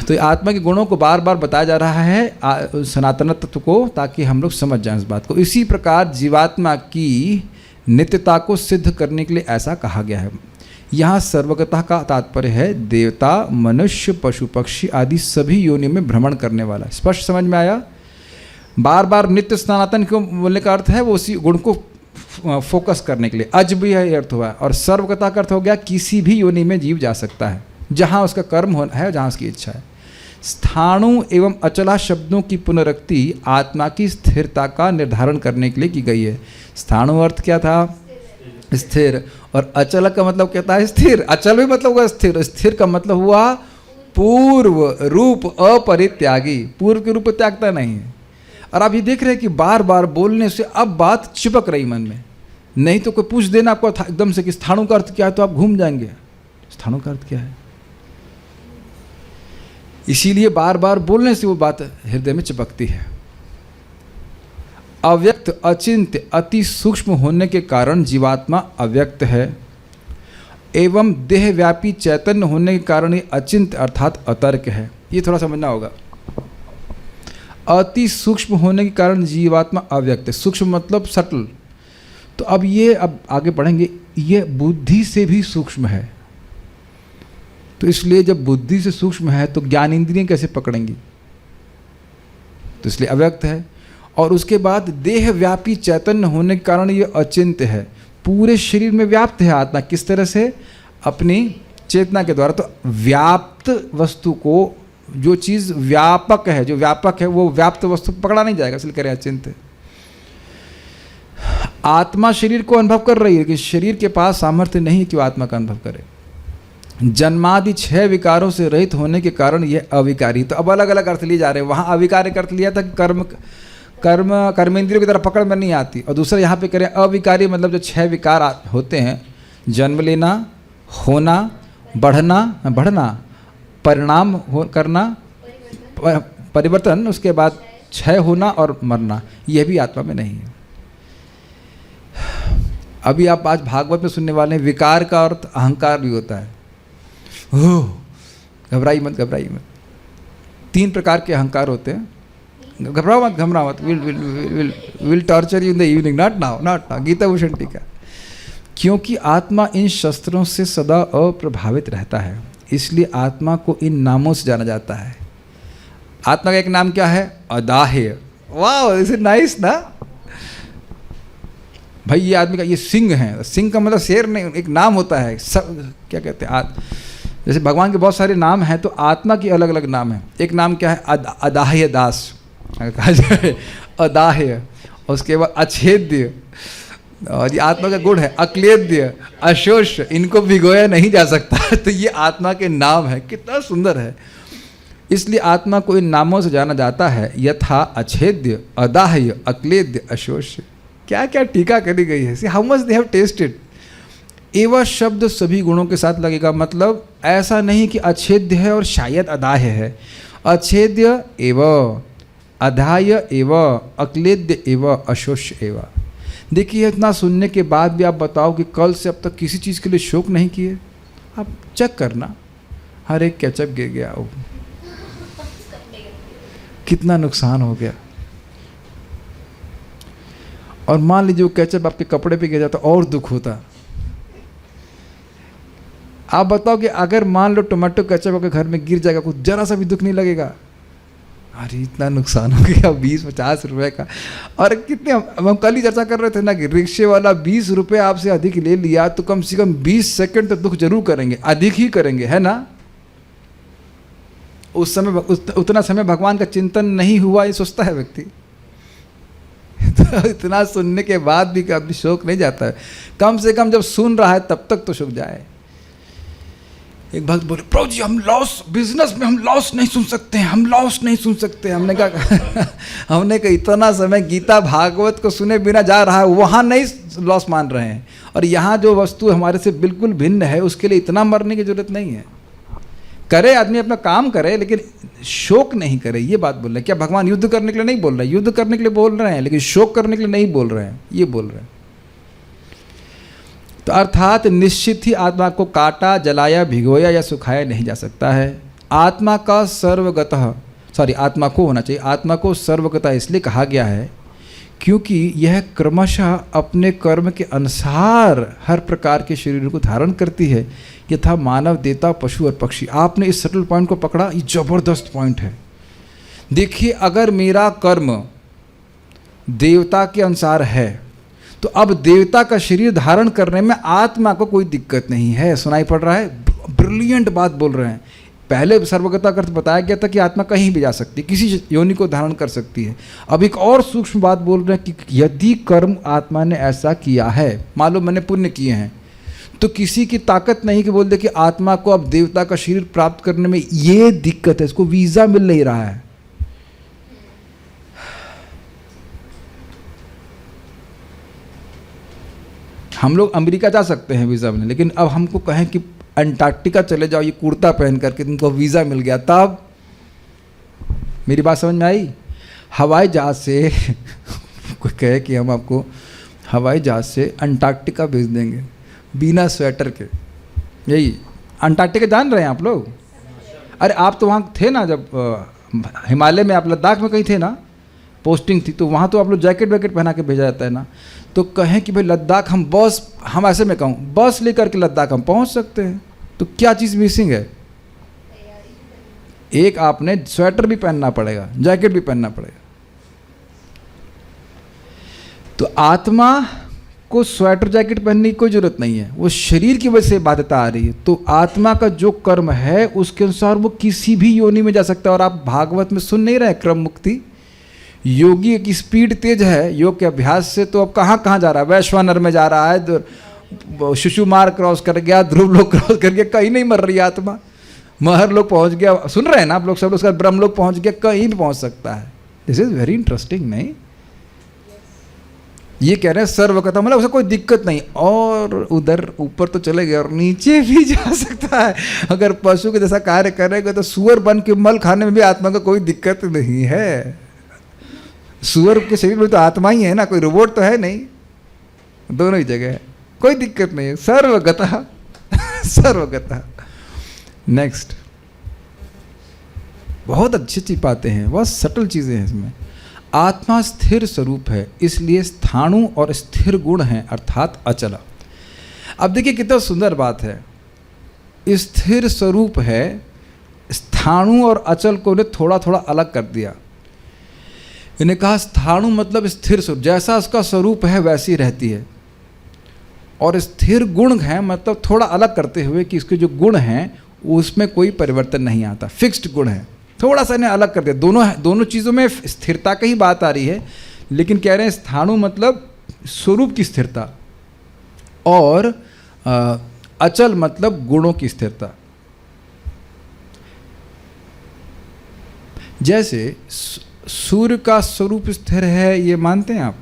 तो आत्मा के गुणों को बार बार बताया जा रहा है सनातन तत्व को, ताकि हम लोग समझ जाएं इस बात को। इसी प्रकार जीवात्मा की नित्यता को सिद्ध करने के लिए ऐसा कहा गया है। यहाँ सर्वगतः का तात्पर्य है देवता, मनुष्य, पशु पक्षी आदि सभी योनियों में भ्रमण करने वाला। स्पष्ट समझ में आया? बार बार नित्य सनातन क्यों बोलने का अर्थ है, वो उसी गुण को फोकस करने के लिए। अज भी है अर्थ हुआ, और सर्वगतः का अर्थ हो गया किसी भी योनि में जीव जा सकता है, जहाँ उसका कर्म होना है, जहाँ उसकी इच्छा है। स्थाणु एवं अचला शब्दों की पुनरुक्ति आत्मा की स्थिरता का निर्धारण करने के लिए की गई है। स्थाणु अर्थ क्या था? स्थिर। और अचल का मतलब कहता है स्थिर। अचल भी मतलब हुआ स्थिर। स्थिर का मतलब हुआ पूर्व रूप अपरित्यागी, पूर्व के रूप त्यागता नहीं है। और आप ये देख रहे हैं कि बार बार बोलने से अब बात चिपक रही मन में। नहीं तो कोई पूछ देना आपको एकदम से कि स्थाणु का अर्थ क्या है, तो आप घूम जाएंगे। स्थाणु का अर्थ क्या है? इसीलिए बार बार बोलने से वो बात हृदय में चिपकती है। अव्यक्त, अचिंत्य, अति सूक्ष्म होने के कारण जीवात्मा अव्यक्त है, एवं देहव्यापी चैतन्य होने के कारण ये अचिंत्य अर्थात अतर्क है। ये थोड़ा समझना होगा। अति सूक्ष्म होने के कारण जीवात्मा अव्यक्त है। सूक्ष्म मतलब सटल। तो अब ये, अब आगे बढ़ेंगे, ये बुद्धि से भी सूक्ष्म है। तो इसलिए जब बुद्धि से सूक्ष्म है तो ज्ञान इंद्रियां कैसे पकड़ेंगी? तो इसलिए अव्यक्त है। और उसके बाद देह व्यापी चैतन्य होने के कारण ये अचिंत्य है। पूरे शरीर में व्याप्त है आत्मा। किस तरह से? अपनी चेतना के द्वारा। तो व्याप्त वस्तु को, जो चीज़ व्यापक है, जो व्यापक है, वो व्याप्त वस्तु पकड़ा नहीं जाएगा, इसलिए करें अचिंत्य। आत्मा शरीर को अनुभव कर रही है, कि शरीर के पास सामर्थ्य नहीं कि वो आत्मा का अनुभव करे। जन्मादि 6 विकारों से रहित होने के कारण यह अविकारी। तो अब अलग अलग अर्थ लिए जा रहे हैं। वहाँ अविकारी अर्थ लिया था कि कर्मेंद्रियों की तरफ पकड़ में नहीं आती, और दूसरा यहाँ पे करें अविकारी, मतलब जो 6 विकार होते हैं, जन्म लेना, होना, बढ़ना, परिणाम करना, परिवर्तन, उसके बाद क्षय होना और मरना, यह भी आत्मा में नहीं है। अभी आप आज भागवत में सुनने वाले हैं, विकार का अर्थ अहंकार भी होता है। घबराई मत, घबराई मत। 3 प्रकार के अहंकार होते हैं। घबराओ मत, घबराओ मत। Will torture you in the evening, not now. Gita Bhushan टीका। क्योंकि आत्मा इन शस्त्रों से सदा अप्रभावित रहता है, इसलिए आत्मा को इन नामों से जाना जाता है। आत्मा का एक नाम क्या है? अदाह्य। वाह, इज इट नाइस ना भाई। ये आदमी का ये सिंह है। सिंह का मतलब शेर नहीं, एक नाम होता है। सब क्या कहते हैं, जैसे भगवान के बहुत सारे नाम हैं, तो आत्मा की अलग अलग नाम है। एक नाम क्या है? अदाह्य दास कहा जाए, अदाह्य। उसके बाद अछेद्य, और ये आत्मा का गुण है। अक्लेद्य, अशोष, इनको भिगोया नहीं जा सकता। तो ये आत्मा के नाम है। कितना सुंदर है। इसलिए आत्मा को इन नामों से जाना जाता है, यथा अछेद्य, अदाह्य, अक्लेद्य, अशोष। क्या क्या टीका करी गई है। सी how much they have tested. एवं शब्द सभी गुणों के साथ लगेगा। मतलब ऐसा नहीं कि अछेद्य है और शायद अदाह्य है। अछेद्य एवं, अधाय एव अक्लेद्य एव अशोष्य एव। देखिए इतना सुनने के बाद भी आप बताओ कि कल से अब तक किसी चीज़ के लिए शोक नहीं किए। आप चेक करना, हर एक केचप गिर गया, कितना नुकसान हो गया। और मान लीजिए वो केचप आपके कपड़े पे गिर जाता और दुख होता। आप बताओ कि अगर मान लो टोमेटो केचप आपके घर में गिर जाएगा, कुछ जरा सा भी दुख नहीं लगेगा? अरे इतना नुकसान हो गया 20-50 रुपए का। और कितने हम कल ही चर्चा कर रहे थे ना कि रिक्शे वाला 20 रुपये आपसे अधिक ले लिया तो कम से कम 20 सेकंड तो दुख जरूर करेंगे, अधिक ही करेंगे, है ना? उस समय उतना समय भगवान का चिंतन नहीं हुआ ये सोचता है व्यक्ति। तो इतना सुनने के बाद भी कभी शोक नहीं जाता है। कम से कम जब सुन रहा है तब तक तो शोक जाए। एक भक्त बोले, प्रभु जी हम लॉस, बिजनेस में हम लॉस नहीं सुन सकते हैं, हम लॉस नहीं सुन सकते। हमने कहा इतना समय गीता भागवत को सुने बिना जा रहा है, वहाँ नहीं लॉस मान रहे हैं, और यहाँ जो वस्तु हमारे से बिल्कुल भिन्न है उसके लिए इतना मरने की जरूरत नहीं है। करे आदमी अपना काम करे लेकिन शोक नहीं करे, ये बात बोल रहे हैं। क्या भगवान युद्ध करने के लिए नहीं बोल रहे हैं? युद्ध करने के लिए बोल रहे हैं, लेकिन शोक करने के लिए नहीं बोल रहे हैं, ये बोल रहे हैं। तो अर्थात निश्चित ही आत्मा को काटा, जलाया, भिगोया या सुखाया नहीं जा सकता है। आत्मा का सर्वगतः, आत्मा को होना चाहिए, आत्मा को सर्वगतः इसलिए कहा गया है क्योंकि यह क्रमशः अपने कर्म के अनुसार हर प्रकार के शरीर को धारण करती है, यथा मानव, देवता, पशु और पक्षी। आपने इस सटल पॉइंट को पकड़ा, ये जबरदस्त पॉइंट है। देखिए अगर मेरा कर्म देवता के अनुसार है तो अब देवता का शरीर धारण करने में आत्मा को कोई दिक्कत नहीं है। सुनाई पड़ रहा है? ब्रिलियंट बात बोल रहे हैं। पहले सर्वगता का अर्थ बताया गया था कि आत्मा कहीं भी जा सकती है, किसी योनि को धारण कर सकती है। अब एक और सूक्ष्म बात बोल रहे हैं कि यदि कर्म आत्मा ने ऐसा किया है, मान लो मैंने पुण्य किए हैं, तो किसी की ताकत नहीं कि बोल दे कि आत्मा को अब देवता का शरीर प्राप्त करने में ये दिक्कत है, इसको वीज़ा मिल नहीं रहा है। हम लोग अमेरिका जा सकते हैं वीज़ा मिलने, लेकिन अब हमको कहें कि अंटार्कटिका चले जाओ ये कुर्ता पहन करके, तुमको वीज़ा मिल गया, तब मेरी बात समझ में आई? हवाई जहाज़ से कोई कहे कि हम आपको हवाई जहाज़ से अंटार्कटिका भेज देंगे बिना स्वेटर के, यही अंटार्कटिका जान रहे हैं आप लोग? अरे आप तो वहाँ थे ना, जब हिमालय में आप लद्दाख में कहीं थे ना, पोस्टिंग थी, तो वहाँ तो आप लोग जैकेट वैकेट पहना के भेजा जाता है ना। तो कहें कि भाई लद्दाख हम ऐसे में कहूँ बस लेकर के लद्दाख हम पहुँच सकते हैं, तो क्या चीज़ मिसिंग है? एक आपने स्वेटर भी पहनना पड़ेगा, जैकेट भी पहनना पड़ेगा। तो आत्मा को स्वेटर जैकेट पहनने की कोई जरूरत नहीं है, वो शरीर की वजह से बाध्यता आ रही है। तो आत्मा का जो कर्म है उसके अनुसार वो किसी भी योनि में जा सकता है। और आप भागवत में सुन नहीं रहे क्रम मुक्ति? योगी की स्पीड तेज है योग के अभ्यास से, तो अब कहाँ कहाँ जा रहा है? वैश्वानर में जा रहा है, शिशुमार क्रॉस कर गया, ध्रुव लोक क्रॉस कर गया, कहीं नहीं मर रही आत्मा। महर लोग पहुँच गया, सुन रहे हैं ना आप लोग सब लोग? उसका ब्रह्म लोग पहुँच गया, कहीं भी पहुँच सकता है। दिस इज़ वेरी इंटरेस्टिंग, नहीं? ये कह रहे हैं सर्वगता, मतलब उसे कोई दिक्कत नहीं। और उधर ऊपर तो चले गए और नीचे भी जा सकता है। अगर पशु के जैसा कार्य करेगा तो सुअर बन के मल खाने में भी आत्मा को कोई दिक्कत नहीं है। सुअर के शरीर में तो आत्मा ही है ना, कोई रोबोट तो है नहीं, दोनों ही जगह है, कोई दिक्कत नहीं है। सर्वगता सर्वगता। नेक्स्ट, बहुत अच्छी अच्छी बातें हैं, बहुत सटल चीज़ें हैं इसमें। आत्मा स्थिर स्वरूप है, इसलिए स्थाणु और स्थिर गुण हैं, अर्थात अचल। अब देखिए कितना सुंदर बात है, स्थिर स्वरूप है, स्थाणु और अचल को ने थोड़ा थोड़ा अलग कर दिया। इन्हें कहा स्थाणु मतलब स्थिर स्वरूप, जैसा उसका स्वरूप है वैसी रहती है, और स्थिर गुण है मतलब थोड़ा अलग करते हुए कि इसके जो गुण हैं उसमें कोई परिवर्तन नहीं आता, फिक्स्ड गुण है। थोड़ा सा इन्हें अलग कर दिया। दोनों चीज़ों में स्थिरता की ही बात आ रही है, लेकिन कह रहे हैं स्थाणु मतलब स्वरूप की स्थिरता, और अचल मतलब गुणों की स्थिरता। जैसे सूर्य का स्वरूप स्थिर है, ये मानते हैं आप?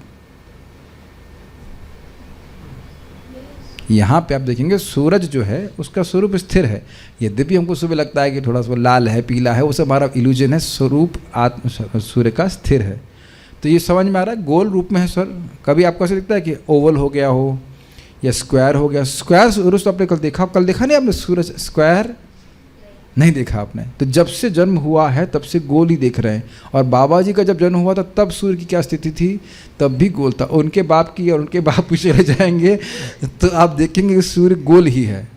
यहाँ पे आप देखेंगे सूरज जो है उसका स्वरूप स्थिर है। यद्यपि हमको सुबह लगता है कि थोड़ा सा लाल है, पीला है, वो सब हमारा इल्यूजन है, स्वरूप आत्म सूर्य का स्थिर है। तो ये समझ में आ रहा है, गोल रूप में है सर। कभी आपको ऐसा दिखता है कि ओवल हो गया हो या स्क्वायर हो गया? स्क्वायर सूरज तो आपने कल देखा नहीं आपने? सूरज स्क्वायर नहीं देखा आपने। तो जब से जन्म हुआ है तब से गोल ही देख रहे हैं। और बाबा जी का जब जन्म हुआ था तब सूर्य की क्या स्थिति थी? तब भी गोल था। उनके बाप की और उनके बाप पीछे रह जाएंगे तो आप देखेंगे कि सूर्य गोल ही है।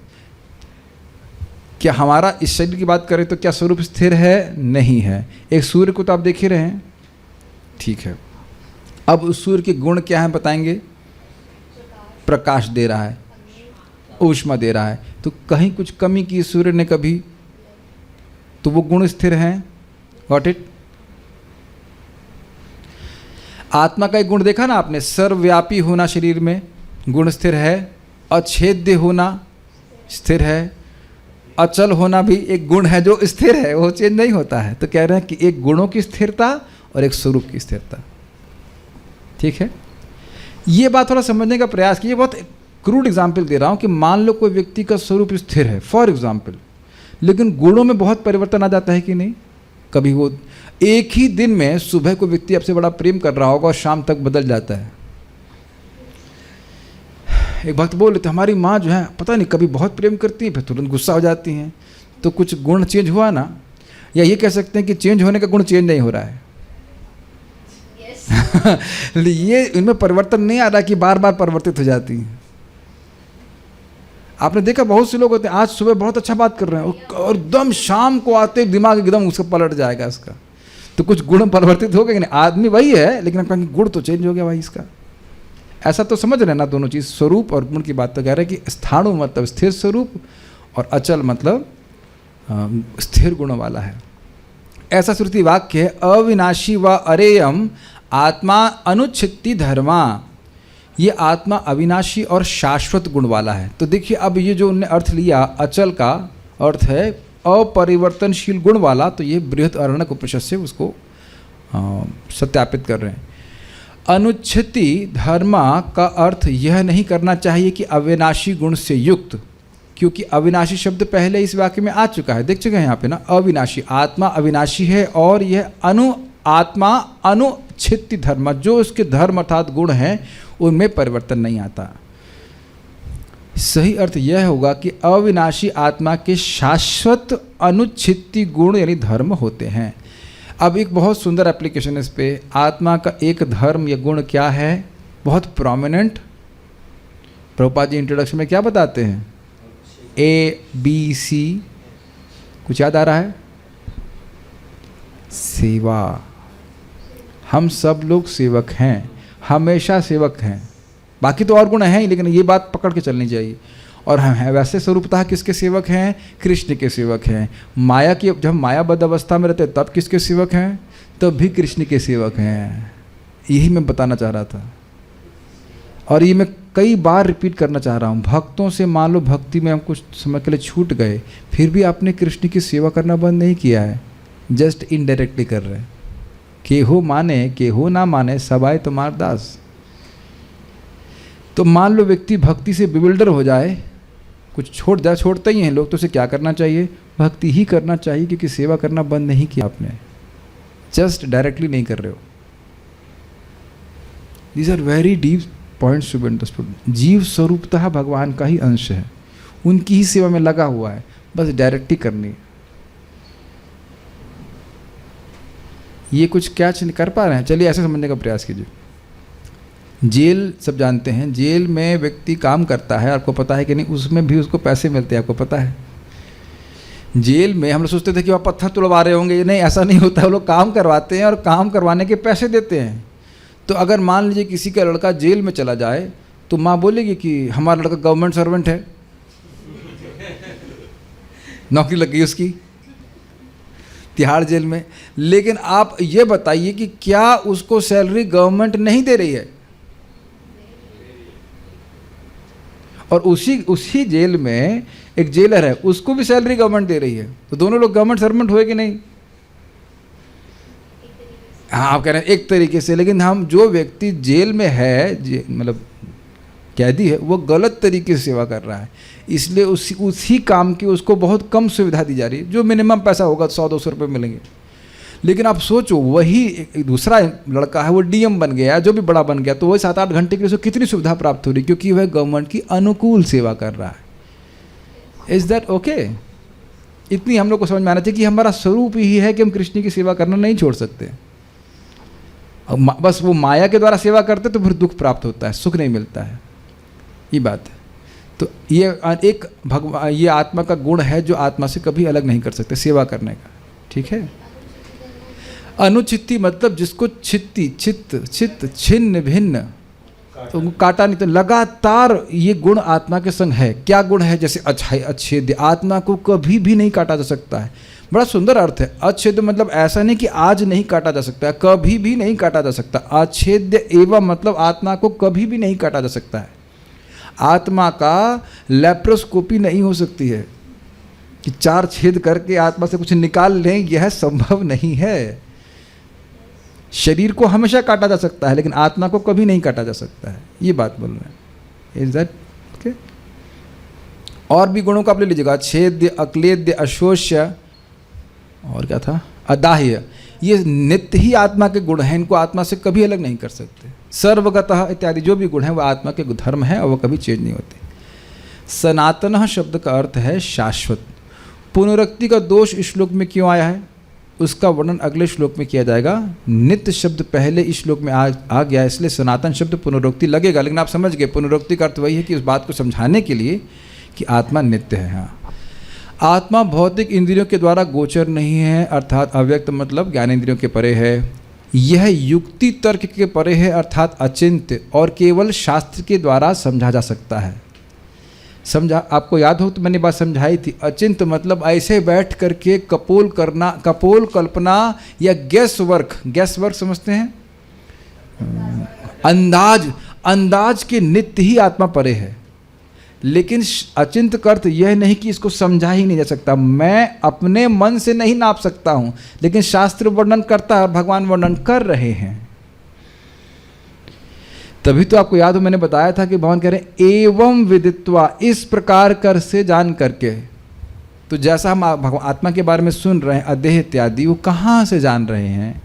क्या हमारा इस शरीर की बात करें तो क्या स्वरूप स्थिर है? नहीं है। एक सूर्य को तो आप देख ही रहे हैं, ठीक है। अब उस सूर्य के गुण क्या हैं बताएंगे? प्रकाश दे रहा है, ऊष्मा दे रहा है। तो कहीं कुछ कमी की सूर्य ने कभी, तो वो गुण स्थिर हैं। Got it? आत्मा का एक गुण देखा ना आपने, सर्वव्यापी होना शरीर में गुण स्थिर है, अछेद्य होना स्थिर है, अचल होना भी एक गुण है जो स्थिर है, वो चेंज नहीं होता है। तो कह रहे हैं कि एक गुणों की स्थिरता और एक स्वरूप की स्थिरता, ठीक है। ये बात थोड़ा समझने का प्रयास कीजिए। बहुत क्रूड एग्जाम्पल दे रहा हूँ कि मान लो कोई व्यक्ति का स्वरूप स्थिर है फॉर एग्जाम्पल, लेकिन गुणों में बहुत परिवर्तन आ जाता है कि नहीं? कभी वो एक ही दिन में सुबह को व्यक्ति आपसे बड़ा प्रेम कर रहा होगा और शाम तक बदल जाता है। एक भक्त बोल रहे थे हमारी माँ जो है पता नहीं कभी बहुत प्रेम करती है फिर तुरंत गुस्सा हो जाती हैं। तो कुछ गुण चेंज हुआ ना? या ये कह सकते हैं कि चेंज होने का गुण चेंज नहीं हो रहा है। ये इनमें परिवर्तन नहीं आ रहा कि बार बार परिवर्तित हो जाती हैं। आपने देखा बहुत से लोग होते हैं आज सुबह बहुत अच्छा बात कर रहे हैं और एकदम शाम को आते दिमाग एकदम उसका पलट जाएगा इसका। तो कुछ गुण परिवर्तित हो गए नहीं? आदमी वही है लेकिन आप कहेंगे गुण तो चेंज हो गया भाई इसका। ऐसा तो समझ रहे ना दोनों चीज़, स्वरूप और गुण की बात तो कह रहे हैं कि स्थाणु मतलब स्थिर स्वरूप और अचल मतलब स्थिर गुणों वाला है। ऐसा श्रुति वाक्य है, अविनाशी व अरेयम आत्मा अनुच्छित्ति धर्मा। ये आत्मा अविनाशी और शाश्वत गुण वाला है। तो देखिए अब ये जो उनने अर्थ लिया, अचल का अर्थ है अपरिवर्तनशील गुण वाला, तो ये बृहदारण्यक उपनिषद से उसको सत्यापित कर रहे हैं। अनुच्छित्ति धर्मा का अर्थ यह नहीं करना चाहिए कि अविनाशी गुण से युक्त, क्योंकि अविनाशी शब्द पहले इस वाक्य में आ चुका है, देख चुके हैं यहाँ पे ना। अविनाशी, आत्मा अविनाशी है और यह आत्मा अनुच्छित्ति धर्म, जो उसके धर्म अर्थात गुण हैं उनमें परिवर्तन नहीं आता। सही अर्थ यह होगा कि अविनाशी आत्मा के शाश्वत अनुच्छित्ति गुण यानी धर्म होते हैं। अब एक बहुत सुंदर एप्लीकेशन इस पे, आत्मा का एक धर्म या गुण क्या है बहुत प्रोमिनेंट? प्रभुपाद जी इंट्रोडक्शन में क्या बताते हैं? ABC, कुछ याद आ रहा है? सेवा। हम सब लोग सेवक हैं, हमेशा सेवक हैं। बाकी तो और गुण हैं ही, लेकिन ये बात पकड़ के चलनी चाहिए। और हम हैं वैसे स्वरूपतः किसके सेवक हैं? कृष्ण के सेवक हैं। माया की जब मायाबद्ध अवस्था में रहते तब किसके सेवक हैं? तब भी कृष्ण के सेवक हैं। यही मैं बताना चाह रहा था और ये मैं कई बार रिपीट करना चाह रहा हूँ। भक्तों से मान लो भक्ति में हम कुछ समय के लिए छूट गए, फिर भी आपने कृष्ण की सेवा करना बंद नहीं किया है, जस्ट इनडायरेक्टली कर रहे हैं। के हो माने के हो ना माने सबाए तुम्हार दास। तो मान लो व्यक्ति भक्ति से बिविल्डर हो जाए, कुछ छोड़ते ही हैं लोग, तो उसे क्या करना चाहिए? भक्ति ही करना चाहिए, क्योंकि सेवा करना बंद नहीं किया आपने, जस्ट डायरेक्टली नहीं कर रहे हो। These are very deep points to be understood. जीव स्वरूपतः भगवान का ही अंश है, उनकी ही सेवा में लगा हुआ है, बस डायरेक्टली करनी है। ये कुछ कैच कर पा रहे हैं? चलिए ऐसे समझने का प्रयास कीजिए। जेल सब जानते हैं, जेल में व्यक्ति काम करता है, आपको पता है कि नहीं? उसमें भी उसको पैसे मिलते हैं, आपको पता है? जेल में हम लोग सोचते थे कि वहाँ पत्थर तुड़वा रहे होंगे, नहीं ऐसा नहीं होता। वो लोग काम करवाते हैं और काम करवाने के पैसे देते हैं। तो अगर मान लीजिए किसी का लड़का जेल में चला जाए तो माँ बोलेगी कि हमारा लड़का गवर्नमेंट सर्वेंट है, नौकरी लग गई उसकी तिहाड़ जेल में। लेकिन आप ये बताइए कि क्या उसको सैलरी गवर्नमेंट नहीं दे रही है? और उसी जेल में एक जेलर है, उसको भी सैलरी गवर्नमेंट दे रही है। तो दोनों लोग गवर्नमेंट सर्वेंट हुए कि नहीं? हाँ, आप कह रहे हैं एक तरीके से। लेकिन हम जो व्यक्ति जेल में है, मतलब कैदी है, वो गलत तरीके से सेवा कर रहा है, इसलिए उसी काम की उसको बहुत कम सुविधा दी जा रही है, जो मिनिमम पैसा होगा 100-200 रुपये मिलेंगे। लेकिन आप सोचो, वही एक दूसरा लड़का है, वो डीएम बन गया, जो भी बड़ा बन गया, तो वही 7-8 घंटे के लिए उसको कितनी सुविधा प्राप्त हो रही, क्योंकि वह गवर्नमेंट की अनुकूल सेवा कर रहा है। Is that okay? इतनी हम लोग को समझ में आना चाहिए कि हमारा स्वरूप ही है कि हम कृष्ण की सेवा करना नहीं छोड़ सकते। बस वो माया के द्वारा सेवा करते तो फिर दुख प्राप्त होता है, सुख नहीं मिलता है, ये बात है। तो ये एक ये आत्मा का गुण है जो आत्मा से कभी अलग नहीं कर सकते, सेवा करने का। ठीक है। अनुचित्ती मतलब जिसको चित्ती, चित्त छिन्न भिन्न, तो काटा नहीं, तो लगातार ये गुण आत्मा के संग है। क्या गुण है? जैसे अच्छेद्य, आत्मा को कभी भी नहीं काटा जा सकता है। बड़ा सुंदर अर्थ है। अच्छेद्य मतलब ऐसा नहीं कि आज नहीं काटा जा सकता है, कभी भी नहीं काटा जा सकता। अच्छेद्य एवं मतलब आत्मा को कभी भी नहीं काटा जा सकता है। आत्मा का लेप्रोस्कोपी नहीं हो सकती है कि 4 छेद करके आत्मा से कुछ निकाल लें, यह संभव नहीं है। शरीर को हमेशा काटा जा सकता है, लेकिन आत्मा को कभी नहीं काटा जा सकता है, ये बात बोल रहे हैं। Is that okay? और भी गुणों का आप ले लीजिएगा, छेद्य, अक्लेद्य, अशोष्य, और क्या था, अदाह्य, ये नित्य ही आत्मा के गुण हैं, इनको आत्मा से कभी अलग नहीं कर सकते। सर्वगतः इत्यादि जो भी गुण हैं वह आत्मा के धर्म हैं और वह कभी चेंज नहीं होते। सनातन शब्द का अर्थ है शाश्वत। पुनरुक्ति का दोष इस श्लोक में क्यों आया है, उसका वर्णन अगले श्लोक में किया जाएगा। नित्य शब्द पहले इस श्लोक में आ गया, इसलिए सनातन शब्द पुनरुक्ति लगेगा, लेकिन आप समझ गए पुनरुक्ति का अर्थ वही है कि उस बात को समझाने के लिए कि आत्मा नित्य है। हाँ, आत्मा भौतिक इंद्रियों के द्वारा गोचर नहीं है, अर्थात अव्यक्त मतलब ज्ञानेंद्रियों के परे है। यह युक्ति तर्क के परे है, अर्थात अचिंत्य, और केवल शास्त्र के द्वारा समझा जा सकता है। समझा? आपको याद हो तो मैंने बात समझाई थी। अचिंत्य मतलब ऐसे बैठ करके कपोल करना, कपोल कल्पना या गैस वर्क समझते हैं, अंदाज के नित्य ही आत्मा परे है। लेकिन अचिंत्य का अर्थ यह नहीं कि इसको समझा ही नहीं जा सकता। मैं अपने मन से नहीं नाप सकता हूँ, लेकिन शास्त्र वर्णन करता है और भगवान वर्णन कर रहे हैं। तभी तो आपको याद हो मैंने बताया था कि भगवान कह रहे हैं एवं विदित्वा, इस प्रकार कर से जान करके। तो जैसा हम आत्मा के बारे में सुन रहे हैं, अदेह इत्यादि, वो कहाँ से जान रहे हैं?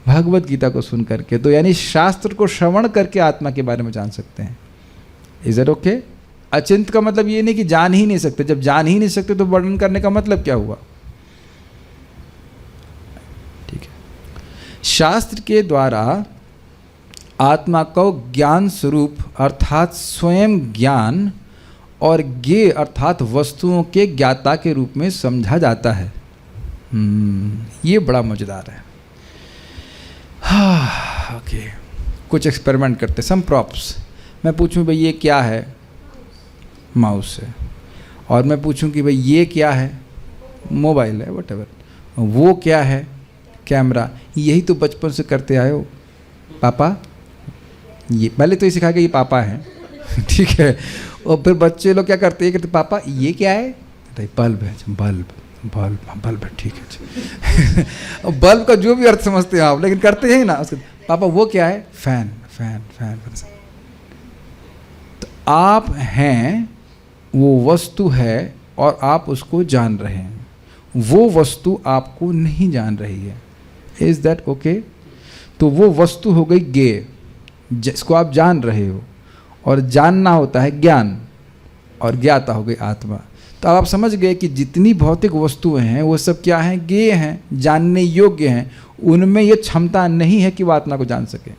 भगवत गीता को सुन करके। तो यानी शास्त्र को श्रवण करके आत्मा के बारे में जान सकते हैं। Is it okay? अचिंत्य का मतलब ये नहीं कि जान ही नहीं सकते। जब जान ही नहीं सकते तो वर्णन करने का मतलब क्या हुआ? ठीक है। शास्त्र के द्वारा आत्मा को ज्ञान स्वरूप अर्थात स्वयं ज्ञान और ज्ञेय अर्थात वस्तुओं के ज्ञाता के रूप में समझा जाता है। ये बड़ा मजेदार है। हाँ, ओके, कुछ एक्सपेरिमेंट करते, सम प्रॉप्स। मैं पूछूं भाई ये क्या है, माउस है, और मैं पूछूं कि भाई ये क्या है, मोबाइल है, व्हाटएवर, वो क्या है, कैमरा। यही तो बचपन से करते आए हो। पापा, ये पहले तो ये सिखा के ये पापा है ठीक है, और फिर बच्चे लोग क्या करते हैं, कहते पापा ये क्या है, बल्ब है, बल्ब है, ठीक है और बल्ब का जो भी अर्थ समझते हैं आप, लेकिन करते हैं ना उसके, पापा वो क्या है, फैन। तो आप हैं, वो वस्तु है और आप उसको जान रहे हैं, वो वस्तु आपको नहीं जान रही है। Is that okay? तो वो वस्तु हो गई ज्ञेय, जिसको आप जान रहे हो, और जानना होता है ज्ञान, और ज्ञाता हो गई आत्मा। तो अब आप समझ गए कि जितनी भौतिक वस्तुएं हैं वो सब क्या हैं, ज्ञेय हैं, जानने योग्य हैं। उनमें ये क्षमता नहीं है कि वो आत्मा को जान सके।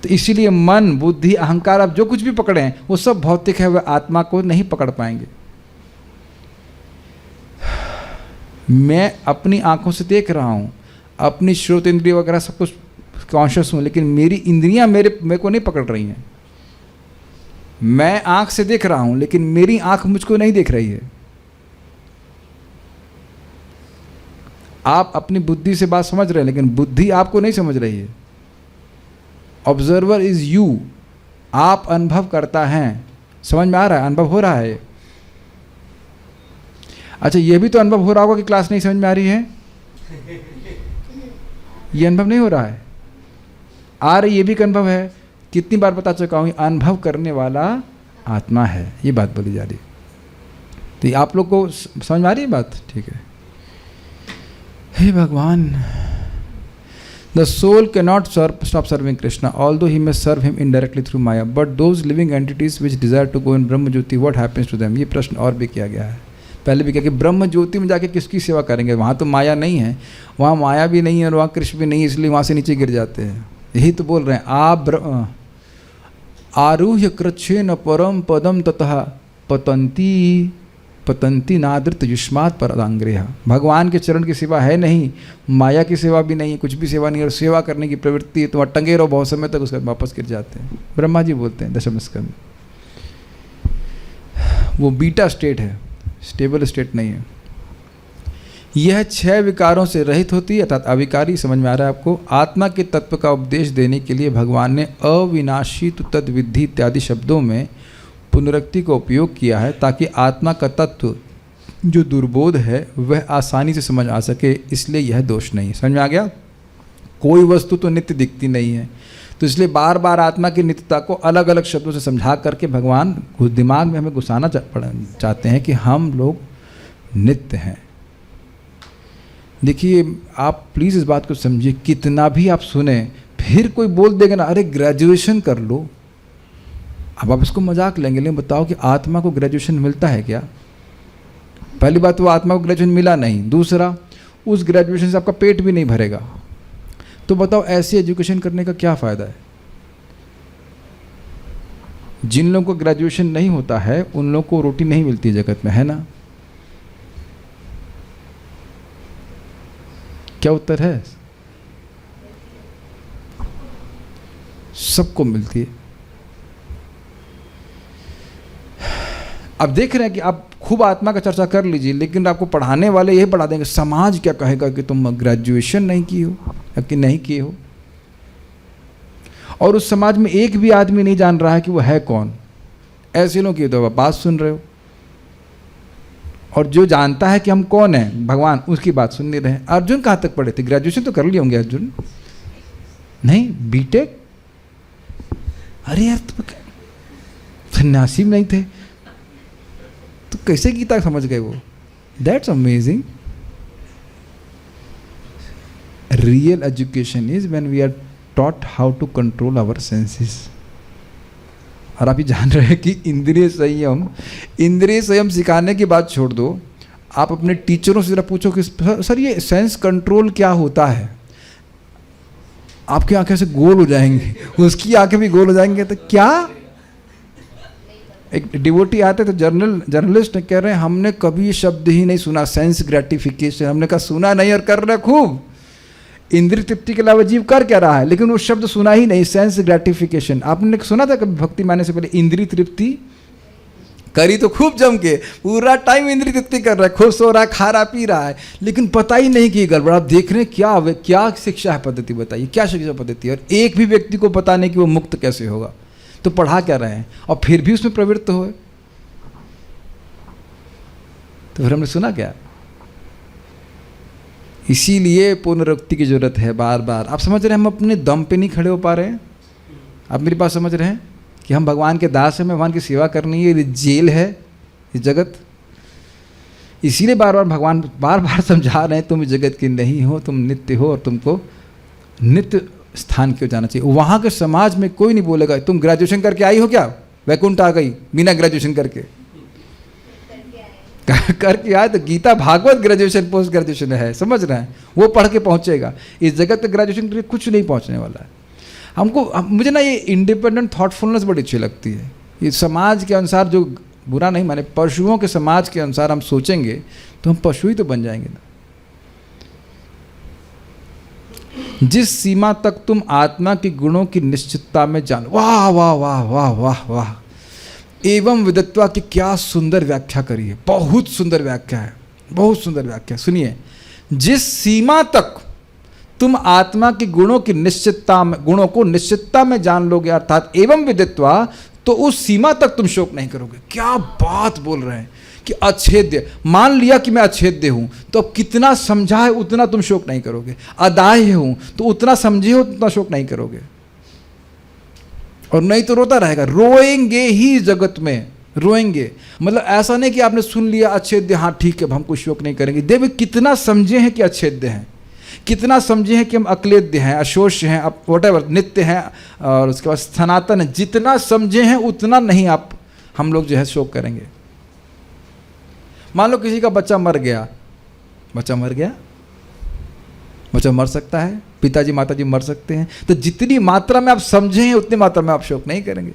तो इसीलिए मन, बुद्धि, अहंकार, आप जो कुछ भी पकड़े हैं वो सब भौतिक है, वह आत्मा को नहीं पकड़ पाएंगे। मैं अपनी आंखों से देख रहा हूँ, अपनी श्रोत इंद्रिय वगैरह सब कुछ कॉन्शियस हूँ, लेकिन मेरी इंद्रियां मेरे को नहीं पकड़ रही हैं। मैं आंख से देख रहा हूँ, लेकिन मेरी आंख मुझको नहीं देख रही है। आप अपनी बुद्धि से बात समझ रहे हैं, लेकिन बुद्धि आपको नहीं समझ रही है। ऑब्जर्वर इज यू, आप अनुभव करता हैं। समझ में आ रहा है? अनुभव हो रहा है। अच्छा, यह भी तो अनुभव हो रहा होगा कि क्लास नहीं समझ में आ रही है। ये अनुभव नहीं हो रहा है, आ रही, ये भी एक अनुभव है। कितनी बार बता चुका हूँ, अनुभव करने वाला आत्मा है, ये बात बोली जा रही। तो ये आप लोग को समझ में आ रही है बात? ठीक है। हे भगवान, the soul cannot stop serving Krishna although he may serve him indirectly through maya, but those living entities which desire to go in brahma jyoti, what happens to them? ये प्रश्न और भी किया गया है, पहले भी किया कि ब्रह्म ज्योति में जाके किसकी सेवा करेंगे? वहाँ तो माया नहीं है, वहाँ माया भी नहीं है और वहाँ कृष्ण भी नहीं है, इसलिए वहाँ से नीचे गिर जाते हैं। यही तो बोल रहे हैं, आप आरूह्य कृच्छेन परम पदम ततः पतंती नादृत युष्मात् परांग्रेह। भगवान के चरण की सेवा है नहीं, माया की सेवा भी नहीं, कुछ भी सेवा नहीं, और सेवा करने की प्रवृत्ति है तो टंगे रहो बहुत समय तक, उसके बाद वापस गिर जाते हैं। ब्रह्मा जी बोलते हैं दशम स्कंद, वो बीटा स्टेट है, स्टेबल स्टेट नहीं है। यह 6 विकारों से रहित होती है, अर्थात अविकारी। समझ में आ रहा है आपको? आत्मा के तत्व का उपदेश देने के लिए भगवान ने अविनाशी तो तद्विद्धि इत्यादि शब्दों में पुनरुक्ति का उपयोग किया है, ताकि आत्मा का तत्व जो दुर्बोध है वह आसानी से समझ आ सके, इसलिए यह दोष नहीं। समझ में आ गया? कोई वस्तु तो नित्य दिखती नहीं है, तो इसलिए बार बार आत्मा की नित्यता को अलग अलग शब्दों से समझा करके भगवान दिमाग में हमें घुसाना चाहते हैं कि हम लोग नित्य हैं। देखिए, आप प्लीज़ इस बात को समझिए, कितना भी आप सुने, फिर कोई बोल देगा ना, अरे ग्रेजुएशन कर लो। अब आप इसको मजाक लेंगे, लेकिन बताओ कि आत्मा को ग्रेजुएशन मिलता है क्या? पहली बात, वो आत्मा को ग्रेजुएशन मिला नहीं। दूसरा, उस ग्रेजुएशन से आपका पेट भी नहीं भरेगा। तो बताओ, ऐसी एजुकेशन करने का क्या फ़ायदा है? जिन लोगों को ग्रेजुएशन नहीं होता है, उन लोगों को रोटी नहीं मिलती जगत में, है ना? क्या उत्तर है? सबको मिलती है। अब देख रहे हैं कि आप खूब आत्मा का चर्चा कर लीजिए, लेकिन आपको पढ़ाने वाले यही पढ़ा देंगे, समाज क्या कहेगा कि तुम ग्रेजुएशन नहीं की हो या कि नहीं किए हो। और उस समाज में एक भी आदमी नहीं जान रहा है कि वो है कौन। ऐसे लोगों की तो बात सुन रहे हो, और जो जानता है कि हम कौन है, भगवान, उसकी बात सुन नहीं रहे। अर्जुन कहाँ तक पढ़े थे? ग्रेजुएशन तो कर लिए होंगे अर्जुन, नहीं बीटेक? अरे यार, तुम सन्यासी नहीं थे तो कैसे गीता समझ गए वो? That's amazing. Real education is when we are taught how to control our senses. और आप ये जान रहे हैं कि इंद्रिय संयम सिखाने की बात छोड़ दो, आप अपने टीचरों से जरा पूछो कि सर ये सेंस कंट्रोल क्या होता है, आपकी आंखें से गोल हो जाएंगी, उसकी आंखें भी गोल हो जाएंगे। तो क्या? एक डिवोटी आते तो जर्नलिस्ट कह रहे हैं हमने कभी ये शब्द ही नहीं सुना, सेंस ग्रेटिफिकेशन। हमने कहा सुना नहीं और कर रहे खूब, इंद्रिय तृप्ति के अलावा जीव कर क्या रहा है, लेकिन वो शब्द सुना ही नहीं, सेंस ग्रेटिफिकेशन। आपने सुना था कभी भक्ति माने से पहले इंद्रिय तृप्ति? करी तो खूब जम के, पूरा टाइम इंद्रिय तृप्ति कर रहा है, खुश हो रहा है, खा रहा पी रहा है, लेकिन पता ही नहीं कि गड़बड़। आप देख रहे हैं क्या शिक्षा है पद्धति, बताइए क्या शिक्षा पद्धति है। और एक भी व्यक्ति को पता नहीं कि वो मुक्त कैसे होगा, तो पढ़ा क्या रहे हैं और फिर भी उसमें प्रवृत्त हो। तो फिर हमने सुना क्या? इसीलिए पुनरुक्ति की जरूरत है बार बार। आप समझ रहे हैं हम अपने दम पे नहीं खड़े हो पा रहे हैं? आप मेरी बात समझ रहे हैं कि हम भगवान के दास हैं, भगवान की सेवा करनी है, ये जेल है ये जगत। इसीलिए बार बार भगवान बार बार समझा रहे हैं तुम इस जगत के नहीं हो, तुम नित्य हो और तुमको नित्य स्थान क्यों जाना चाहिए। वहाँ के समाज में कोई नहीं बोलेगा तुम ग्रेजुएशन करके आई हो क्या, वैकुंठ आ गई बिना ग्रेजुएशन करके करके आए। तो Gita Bhagavat graduation post graduation है, समझ रहे हैं, वो पढ़ के पहुंचेगा। इस जगत तक ग्रेजुएशन के लिए कुछ नहीं पहुंचने वाला है। मुझे ना ये इंडिपेंडेंट थॉटफुलनेस बड़ी अच्छी लगती है। ये समाज के अनुसार, जो बुरा नहीं माने, पशुओं के समाज के अनुसार हम सोचेंगे तो हम पशु ही तो बन जाएंगे ना। जिस सीमा तक तुम आत्मा के गुणों की निश्चितता में जान, वाह वाह वाह वाह वाह वाह, एवं विदित्वा की क्या सुंदर व्याख्या करी है, बहुत सुंदर व्याख्या है, बहुत सुंदर व्याख्या। सुनिए, जिस सीमा तक तुम आत्मा के गुणों की निश्चितता में, गुणों को निश्चितता में जान लोगे, अर्थात एवं विदित्वा, तो उस सीमा तक तुम शोक नहीं करोगे। क्या बात बोल रहे हैं कि अछेद्य, मान लिया कि मैं अछेद्य हूं, तो अब कितना समझा है उतना तुम शोक नहीं करोगे। अदाह्य हूं तो उतना समझे हो उतना शोक नहीं करोगे। और नहीं तो रोता रहेगा, रोएंगे ही जगत में, रोएंगे। मतलब ऐसा नहीं कि आपने सुन लिया अच्छेद्य, हाँ ठीक है हम कुछ शोक नहीं करेंगे। देव कितना समझे हैं कि अच्छेद्य हैं, कितना समझे हैं कि हम अक्लेद्य हैं, अशोष्य हैं, अब व्हाटएवर नित्य हैं, और उसके बाद सनातन है। जितना समझे हैं उतना नहीं आप हम लोग जो है शोक करेंगे। मान लो किसी का बच्चा मर गया, बच्चा मर गया, बच्चा मर सकता है, पिताजी माताजी मर सकते हैं, तो जितनी मात्रा में आप समझे हैं उतनी मात्रा में आप शोक नहीं करेंगे।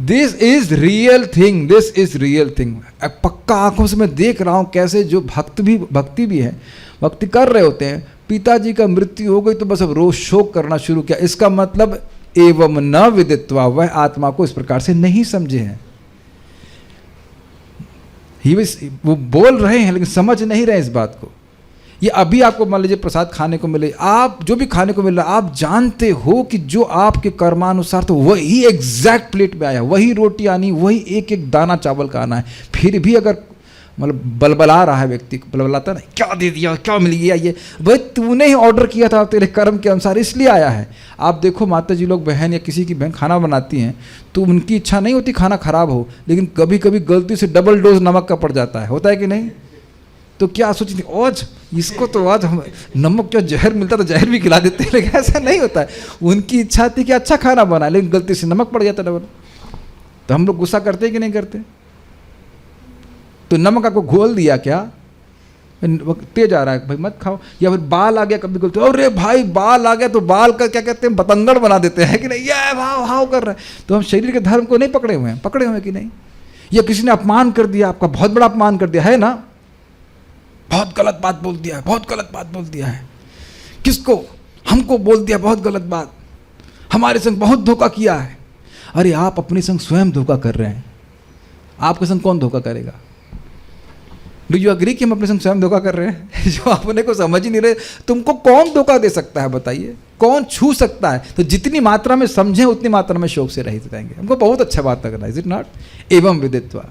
This is real thing, this is real thing. पक्का आंखों से मैं देख रहा हूँ कैसे जो भक्ति भी है, भक्ति कर रहे होते हैं, पिताजी का मृत्यु हो गई तो बस अब रोज शोक करना शुरू किया। इसका मतलब एवं न विदित्वा, वह आत्मा को इस प्रकार से नहीं समझे हैं। वो बोल रहे हैं लेकिन समझ नहीं रहे इस बात को। ये अभी आपको मान लीजिए प्रसाद खाने को मिले, आप जो भी खाने को मिल रहा है, आप जानते हो कि जो आपके कर्मानुसार तो वही एग्जैक्ट प्लेट में आया, वही रोटी आनी, वही एक एक दाना चावल का आना है। फिर भी अगर मतलब बलबला रहा है व्यक्ति, बलबलाता नहीं, क्या दे दिया, क्या मिल गया, ये भाई तूने ही ऑर्डर किया था तेरे कर्म के अनुसार इसलिए आया है। आप देखो माता जी लोग, बहन या किसी की बहन खाना बनाती हैं तो उनकी इच्छा नहीं होती खाना खराब हो, लेकिन कभी कभी गलती से डबल डोज नमक का पड़ जाता है, होता है कि नहीं? तो क्या सोचती थी, आज इसको तो आज हम नमक क्या जहर मिलता तो जहर भी खिला देते हैं, लेकिन ऐसा नहीं होता है। उनकी इच्छा थी कि अच्छा खाना बना, लेकिन गलती से नमक पड़ जाता डबल, तो हम लोग गुस्सा करते हैं कि नहीं करते? तो नमक आपको घोल दिया क्या, तेज आ रहा है भाई मत खाओ, या फिर बाल आ गया कभी बोलते अरे भाई बाल आ गया, तो बाल का क्या कहते हैं बतंगड़ बना देते हैं कि नहीं, ये भाव हाव कर रहा है। तो हम शरीर के धर्म को नहीं पकड़े हुए हैं, पकड़े हुए हैं कि नहीं? या किसी ने अपमान कर दिया, आपका बहुत बड़ा अपमान कर दिया है ना, बहुत गलत बात बोल दिया है, बहुत गलत बात बोल दिया है, किसको? हमको बोल दिया बहुत गलत बात, हमारे संग बहुत धोखा किया है। अरे आप अपने संग स्वयं धोखा कर रहे हैं, आपके संग कौन धोखा करेगा? डू यू अग्री कि हम अपने संग स्वयं धोखा कर रहे हैं? जो अपने को समझ ही नहीं रहे, तुमको कौन धोखा दे सकता है बताइए, कौन छू सकता है? तो जितनी मात्रा में समझें उतनी मात्रा में शोक से रहित रहेंगे। हमको बहुत अच्छा बात लग रहा है, इज इट नॉट? एवं विदित्वा।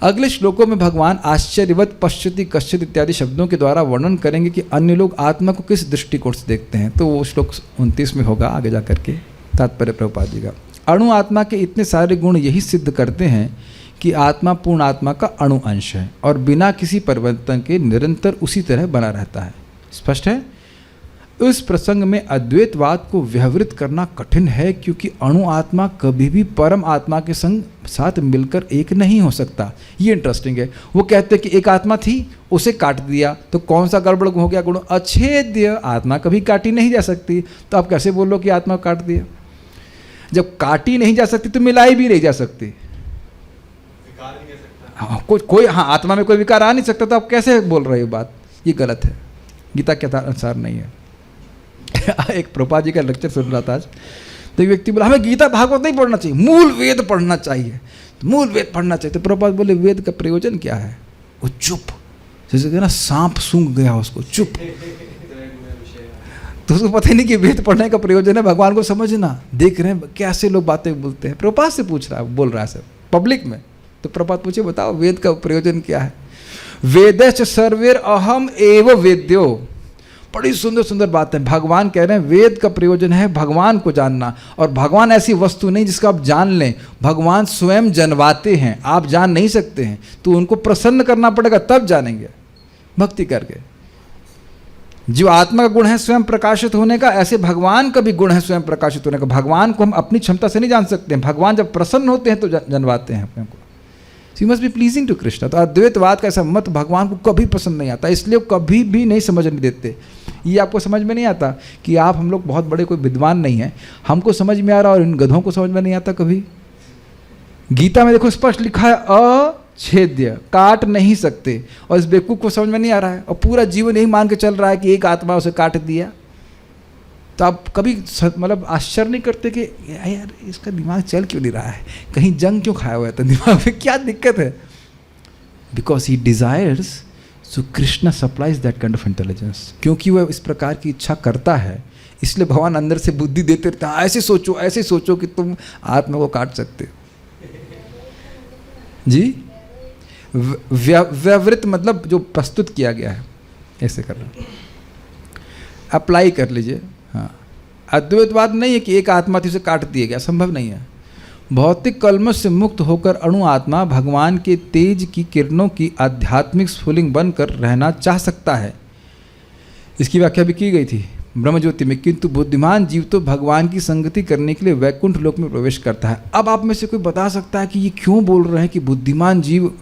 अगले श्लोकों में भगवान आश्चर्यवत, पश्यति, कश्चित इत्यादि शब्दों के द्वारा वर्णन करेंगे कि अन्य लोग आत्मा को किस दृष्टिकोण से देखते हैं। तो वो श्लोक 29 में होगा आगे जा करके, तात्पर्य प्रभुपाद जी का। अणु आत्मा के इतने सारे गुण यही सिद्ध करते हैं कि आत्मा पूर्ण आत्मा का अणु अंश है और बिना किसी परिवर्तन के निरंतर उसी तरह बना रहता है। स्पष्ट है? इस प्रसंग में अद्वैतवाद को व्यवहृत करना कठिन है, क्योंकि अणु आत्मा कभी भी परम आत्मा के संग साथ मिलकर एक नहीं हो सकता। ये इंटरेस्टिंग है। वो कहते हैं कि एक आत्मा थी, उसे काट दिया, तो कौन सा गड़बड़ हो गया गुण? अच्छेद्य आत्मा कभी काटी नहीं जा सकती। तो आप कैसे बोलो कि आत्मा काट दिया? जब काटी नहीं जा सकती तो मिलाई भी नहीं जा सकती। हाँ, कोई हाँ आत्मा में कोई विकार आ नहीं सकता, तो आप कैसे बोल रहे हो बात? ये गलत है, गीता के अनुसार नहीं है। एक प्रभुपाद जी का लेक्चर सुन रहा था आज, तो एक व्यक्ति बोला हमें गीता भागवत नहीं पढ़ना चाहिए, मूल वेद पढ़ना चाहिए, तो मूल वेद पढ़ना चाहिए। तो प्रभुपाद बोले वेद का प्रयोजन क्या है? वो चुप, जैसे ना सांप सूंघ गया उसको, चुप। तो उसको पता ही नहीं कि वेद पढ़ने का प्रयोजन है भगवान को समझना। देख रहे हैं कैसे लोग बातें बोलते हैं। प्रभुपाद से पूछ रहा है, बोल रहा है सब पब्लिक में। तो प्रभुपाद पूछे बताओ वेद का प्रयोजन क्या है? वेदश्च सर्वेर अहम एव वेद्यो। बड़ी सुंदर सुंदर बात है। भगवान कह रहे हैं वेद का प्रयोजन है भगवान को जानना, और भगवान ऐसी वस्तु नहीं जिसको आप जान लें। भगवान स्वयं जनवाते हैं, आप जान नहीं सकते हैं, तो उनको प्रसन्न करना पड़ेगा तब जानेंगे भक्ति करके। जो आत्मा का गुण है स्वयं प्रकाशित होने का, ऐसे भगवान का भी गुण है स्वयं प्रकाशित होने का। भगवान को हम अपनी क्षमता से नहीं जान सकते हैं, भगवान जब प्रसन्न होते हैं तो जनवाते हैं अपने को। You must be pleasing to Krishna. तो अद्वैतवाद का ऐसा मत भगवान को कभी पसंद नहीं आता, इसलिए वो कभी भी नहीं समझने देते। ये आपको समझ में नहीं आता कि आप हम लोग बहुत बड़े कोई विद्वान नहीं हैं, हमको समझ में आ रहा और इन गधों को समझ में नहीं आता कभी। गीता में देखो स्पष्ट लिखा है अच्छेद्य, काट नहीं सकते, और इस बेवकूफ को समझ में नहीं आ रहा है और पूरा जीवन यही मान के चल रहा है कि एक आत्मा उसे काट दिया। तो आप कभी मतलब आश्चर्य नहीं करते कि यार इसका दिमाग चल क्यों नहीं रहा है, कहीं जंग क्यों खाया हुआ है, तो दिमाग में क्या दिक्कत है? Because he desires, so Krishna supplies that kind of intelligence. क्योंकि वह इस प्रकार की इच्छा करता है, इसलिए भगवान अंदर से बुद्धि देते रहते हैं, ऐसे सोचो कि तुम आत्मा को काट सकते हो। जी व्यवृत मतलब जो प्रस्तुत किया गया है, ऐसे करना, अप्लाई कर लीजिए। हाँ, अद्वैतवाद नहीं है कि एक आत्मा थी उसे काट दिया गया, संभव नहीं है। भौतिक कलमश से मुक्त होकर अणु आत्मा भगवान के तेज की किरणों की आध्यात्मिक स्फुलिंग बनकर रहना चाह सकता है। इसकी व्याख्या भी की गई थी ब्रह्मज्योति में। किंतु बुद्धिमान जीव तो भगवान की संगति करने के लिए वैकुंठ लोक में प्रवेश करता है। अब आप में से कोई बता सकता है कि ये क्यों बोल रहे हैं कि बुद्धिमान जीव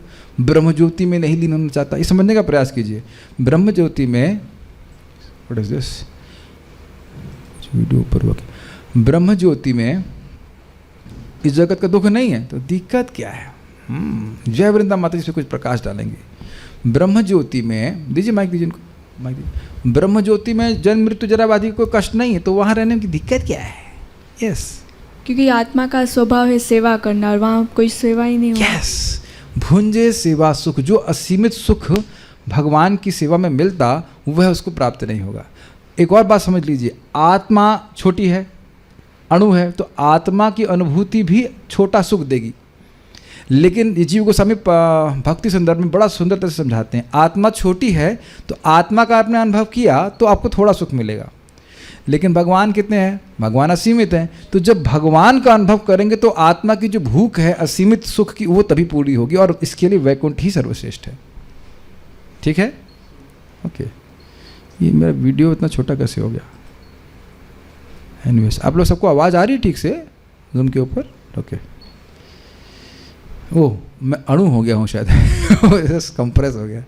ब्रह्मज्योति में नहीं लीन होना चाहता? ये समझने का प्रयास कीजिए। ब्रह्मज्योति में व्हाट इज दिस वीडियो पर ब्रह्मज्योति में इस जगत का दुख नहीं है, तो दिक्कत क्या है? जय वृंदा माता जी से कुछ प्रकाश डालेंगे। ब्रह्मज्योति में, दीजिए माइक, दीजिए इनको माइक दीजिए। ब्रह्मज्योति में जन्म मृत्यु जरा आदि कोई कष्ट नहीं है, तो वहाँ रहने की दिक्कत क्या है? यस, क्योंकि आत्मा का स्वभाव है सेवा करना, और वहाँ कोई सेवा ही नहीं होती। यस, भुंजे सेवा सुख। जो असीमित सुख भगवान की सेवा में मिलता वह उसको प्राप्त नहीं होगा। एक और बात समझ लीजिए, आत्मा छोटी है, अणु है, तो आत्मा की अनुभूति भी छोटा सुख देगी। लेकिन ये जीव गोस्वामी भक्ति संदर्भ में बड़ा सुंदरता से समझाते हैं, आत्मा छोटी है तो आत्मा का आपने अनुभव किया तो आपको थोड़ा सुख मिलेगा। लेकिन भगवान कितने हैं? भगवान असीमित हैं। तो जब भगवान का अनुभव करेंगे तो आत्मा की जो भूख है असीमित सुख की, वो तभी पूरी होगी, और इसके लिए वैकुंठ ही सर्वश्रेष्ठ है। ठीक है, ओके। ये मेरा वीडियो इतना छोटा कैसे हो गया? एनीवेज, आप लोग सबको आवाज़ आ रही है ठीक से जूम के ऊपर? ओके। ओह, मैं अणु हो गया हूँ शायद कंप्रेस हो गया,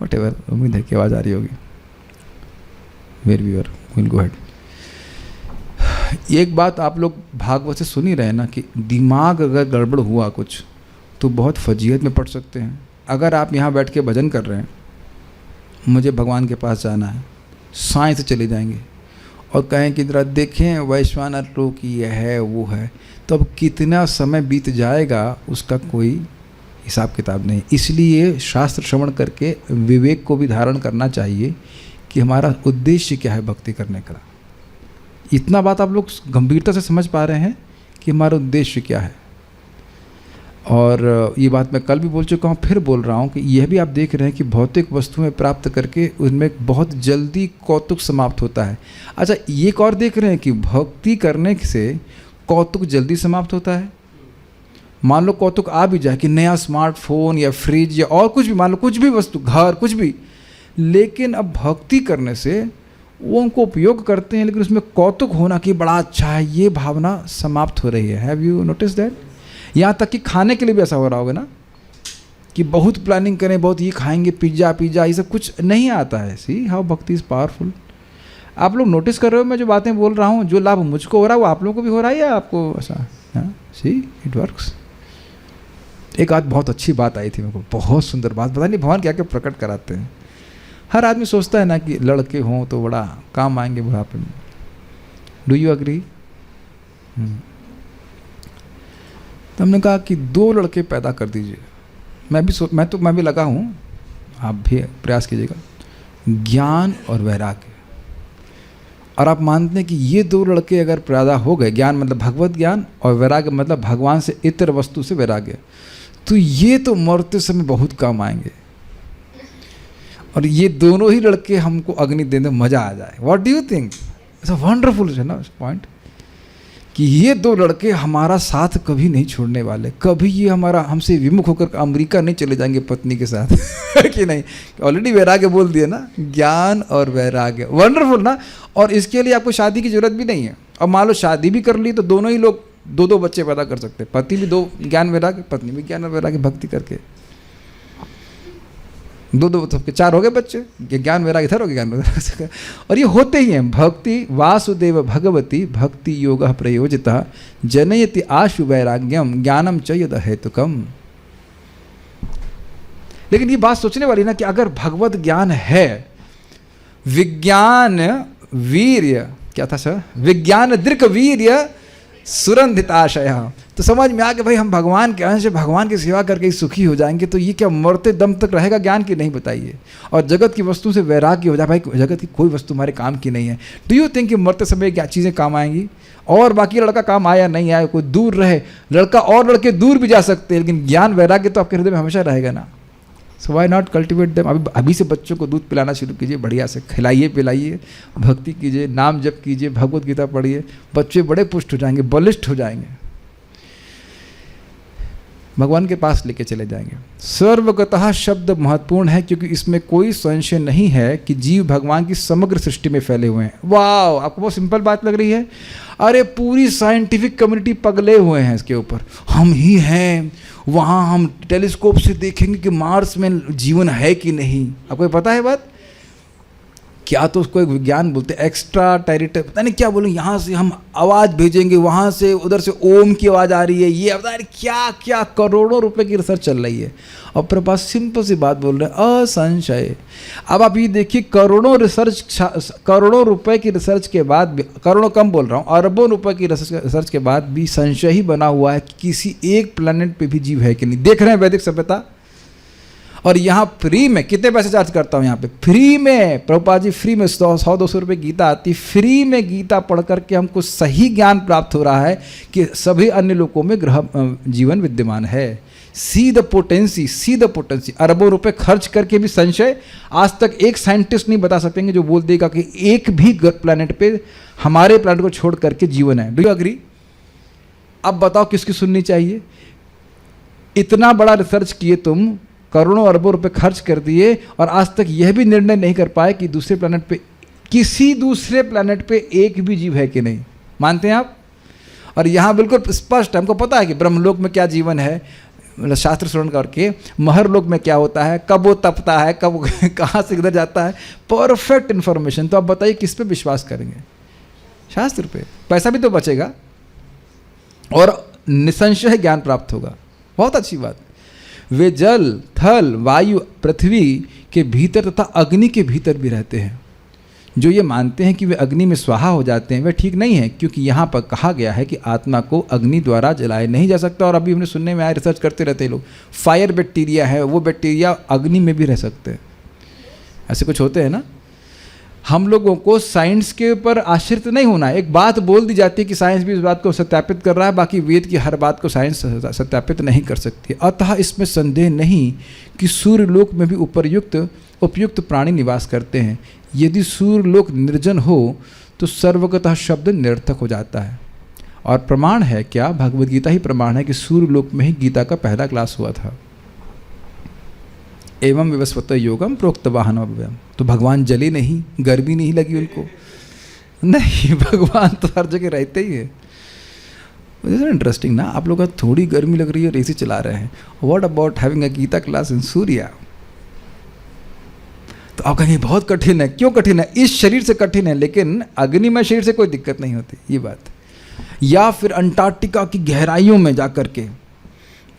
वट एवर, उम्मीद है कि आवाज़ आ रही होगी। Where viewer will go head. एक बात आप लोग भागवत से सुन ही रहे ना कि दिमाग अगर गड़बड़ हुआ कुछ तो बहुत फजीहत में पड़ सकते हैं। अगर आप यहाँ बैठ के भजन कर रहे हैं, मुझे भगवान के पास जाना है, साएं से चले जाएंगे और कहें कि जरा देखें वैश्वानर लोक ये है वो है, तो अब कितना समय बीत जाएगा उसका कोई हिसाब किताब नहीं। इसलिए शास्त्र श्रवण करके विवेक को भी धारण करना चाहिए कि हमारा उद्देश्य क्या है भक्ति करने का। इतना बात आप लोग गंभीरता से समझ पा रहे हैं कि हमारा उद्देश्य क्या है। और ये बात मैं कल भी बोल चुका हूँ, फिर बोल रहा हूँ कि यह भी आप देख रहे हैं कि भौतिक वस्तुएं प्राप्त करके उनमें बहुत जल्दी कौतुक समाप्त होता है। अच्छा, ये एक और देख रहे हैं कि भक्ति करने से कौतुक जल्दी समाप्त होता है। मान लो कौतुक आ भी जाए कि नया स्मार्टफोन या फ्रिज या और कुछ भी, मान लो कुछ भी वस्तु, घर, कुछ भी, लेकिन अब भक्ति करने से वो उनको उपयोग करते हैं, लेकिन उसमें कौतुक होना कि बड़ा अच्छा है, ये भावना समाप्त हो रही है। Have you notice that? यहाँ तक कि खाने के लिए भी ऐसा हो रहा होगा ना कि बहुत प्लानिंग करें, बहुत ये खाएंगे, पिज्ज़ा ये सब कुछ नहीं आता है। सी हाउ भक्ति इज़ पावरफुल। आप लोग नोटिस कर रहे हो मैं जो बातें बोल रहा हूँ, जो लाभ मुझको हो रहा है वो आप लोगों को भी हो रहा है या आपको ऐसा? हाँ, सी इट वर्क्स। एक आज बहुत अच्छी बात आई थी मेरे को, बहुत सुंदर बात। पता नहीं भगवान क्या क्या प्रकट कराते हैं। हर आदमी सोचता है ना कि लड़के हों तो बड़ा काम आएंगे बुढ़ापे में। Do you agree? तो हमने कहा कि 2 लड़के पैदा कर दीजिए। मैं भी लगा हूँ, आप भी प्रयास कीजिएगा, ज्ञान और वैराग्य। और आप मानते हैं कि ये 2 लड़के अगर पैदा हो गए, ज्ञान मतलब भगवत ज्ञान और वैराग्य मतलब भगवान से इतर वस्तु से वैराग्य, तो ये तो मरते समय बहुत काम आएंगे। और ये दोनों ही लड़के हमको अग्नि देने में मज़ा आ जाए। What do you think? It's a wonderful है ना पॉइंट कि ये 2 लड़के हमारा साथ कभी नहीं छोड़ने वाले, कभी ये हमसे विमुख होकर अमेरिका नहीं चले जाएंगे पत्नी के साथ कि नहीं? ऑलरेडी वैराग्य बोल दिया ना, ज्ञान और वैराग्य, वंडरफुल ना। और इसके लिए आपको शादी की जरूरत भी नहीं है। और मान लो शादी भी कर ली तो दोनों ही लोग 2-2 बच्चे पैदा कर सकते हैं। पति भी 2 ज्ञान वैराग्य, पत्नी भी ज्ञान और वैराग्य भक्ति करके 2-2 सबके 4 हो गए बच्चे। ज्ञान वैराग्य इधर हो गया, ज्ञान वैराग्य। और ये होते ही हैं। भक्ति वासुदेव भगवती भक्ति योग प्रयोजिता जनयति आशु वैराग्यम ज्ञानम च यद हेतुकम। लेकिन ये बात सोचने वाली ना कि अगर भगवत ज्ञान है, विज्ञान वीर्य, क्या था सर? विज्ञान दृक वीर्य सुरंधिताशय, तो समझ में आ गया भाई हम भगवान के अंश, भगवान की सेवा करके सुखी हो जाएंगे, तो ये क्या मरते दम तक रहेगा ज्ञान की? नहीं, बताइए। और जगत की वस्तु से वैराग्य हो जाए, भाई जगत की कोई वस्तु हमारे काम की नहीं है। डू यू थिंक कि मरते समय क्या चीज़ें काम आएंगी? और बाकी लड़का काम आया नहीं आया, कोई दूर रहे, लड़का और लड़के दूर भी जा सकते हैं, लेकिन ज्ञान वैराग्य तो आपके हृदय में हमेशा रहेगा ना। So why not cultivate them. अभी से बच्चों को दूध पिलाना शुरू कीजिए, बढ़िया से खिलाइए पिलाइए, भक्ति कीजिए, नाम जप कीजिए, भगवत गीता पढ़िए, बच्चे बड़े पुष्ट हो जाएंगे, बलिष्ठ हो जाएंगे, भगवान के पास लेके चले जाएंगे। सर्वगतः शब्द महत्वपूर्ण है क्योंकि इसमें कोई संशय नहीं है कि जीव भगवान की समग्र सृष्टि में फैले हुए हैं। वाह, आपको बहुत सिंपल बात लग रही है? अरे पूरी साइंटिफिक कम्युनिटी पगले हुए हैं इसके ऊपर, हम ही हैं, वहाँ हम टेलीस्कोप से देखेंगे कि मार्स में जीवन है कि नहीं। आपको पता है बात क्या? तो उसको एक विज्ञान बोलते हैं, एक्स्ट्रा टेरिटरी, पता नहीं क्या बोलूँ, यहाँ से हम आवाज़ भेजेंगे, वहाँ से उधर से ओम की आवाज़ आ रही है, ये पता नहीं क्या क्या करोड़ों रुपए की रिसर्च चल रही है। और फिर पास सिंपल सी बात बोल रहे हैं, असंशय। अब आप ये देखिए, करोड़ों रुपए की रिसर्च के बाद भी, करोड़ों कम बोल रहा हूँ, अरबों रुपए की रिसर्च के बाद भी संशय ही बना हुआ है कि किसी एक प्लेनेट पे भी जीव है कि नहीं। देख रहे हैं वैदिक सभ्यता, और यहाँ फ्री में कितने पैसे चार्ज करता हूँ यहाँ पे, फ्री में प्रभुपाद जी फ्री में 100-200 रुपये गीता आती, फ्री में गीता पढ़ करके हमको सही ज्ञान प्राप्त हो रहा है कि सभी अन्य लोकों में ग्रह जीवन विद्यमान है। See the potency. अरबों रुपए खर्च करके भी संशय, आज तक एक साइंटिस्ट नहीं बता सकेंगे जो बोल देगा कि एक भी प्लैनेट पे हमारे प्लैनेट को छोड़ करके जीवन है। Do you agree? अब बताओ किसकी सुननी चाहिए? इतना बड़ा रिसर्च किए तुम, करोड़ों अरबों रुपए खर्च कर दिए, और आज तक यह भी निर्णय नहीं कर पाए कि दूसरे प्लैनेट पे, किसी दूसरे प्लैनेट पे एक भी जीव है कि नहीं। मानते हैं आप? और यहाँ बिल्कुल स्पष्ट, हमको पता है कि ब्रह्मलोक में क्या जीवन है, शास्त्र श्रवण करके, महरलोक में क्या होता है, कब वो तपता है, कब कहाँ से किधर जाता है, परफेक्ट इन्फॉर्मेशन। तो आप बताइए किस पे विश्वास करेंगे? शास्त्र पे। पैसा भी तो बचेगा और निसंशय ज्ञान प्राप्त होगा। बहुत अच्छी बात। वे जल, थल, वायु, पृथ्वी के भीतर तथा अग्नि के भीतर भी रहते हैं। जो ये मानते हैं कि वे अग्नि में स्वाहा हो जाते हैं, वे ठीक नहीं है, क्योंकि यहाँ पर कहा गया है कि आत्मा को अग्नि द्वारा जलाया नहीं जा सकता। और अभी हमने सुनने में आया, रिसर्च करते रहते हैं लोग, फायर बैक्टीरिया है, वो बैक्टीरिया अग्नि में भी रह सकते हैं। ऐसे कुछ होते हैं ना। हम लोगों को साइंस के ऊपर आश्रित नहीं होना है। एक बात बोल दी जाती है कि साइंस भी इस बात को सत्यापित कर रहा है, बाकी वेद की हर बात को साइंस सत्यापित नहीं कर सकती। अतः इसमें संदेह नहीं कि सूर्यलोक में भी उपयुक्त प्राणी निवास करते हैं। यदि सूर्यलोक निर्जन हो तो सर्वगतः शब्द निरर्थक हो जाता है। और प्रमाण है क्या? भगवद गीता ही प्रमाण है कि सूर्यलोक में ही गीता का पहला क्लास हुआ था। एवं विवस्वत योगम प्रोक्त वाहन अव्ययम। तो भगवान जले नहीं, गर्मी नहीं लगी उनको? नहीं, भगवान तो हर जगह रहते ही है। इंटरेस्टिंग ना, आप लोग का थोड़ी गर्मी लग रही है और एसी चला रहे हैं। What about having a Gita class in Surya? तो आप कहेंगे बहुत कठिन है। क्यों कठिन है? इस शरीर से कठिन है, लेकिन अग्निमय शरीर से कोई दिक्कत नहीं होती, ये बात। या फिर अंटार्कटिका की गहराइयों में जा करके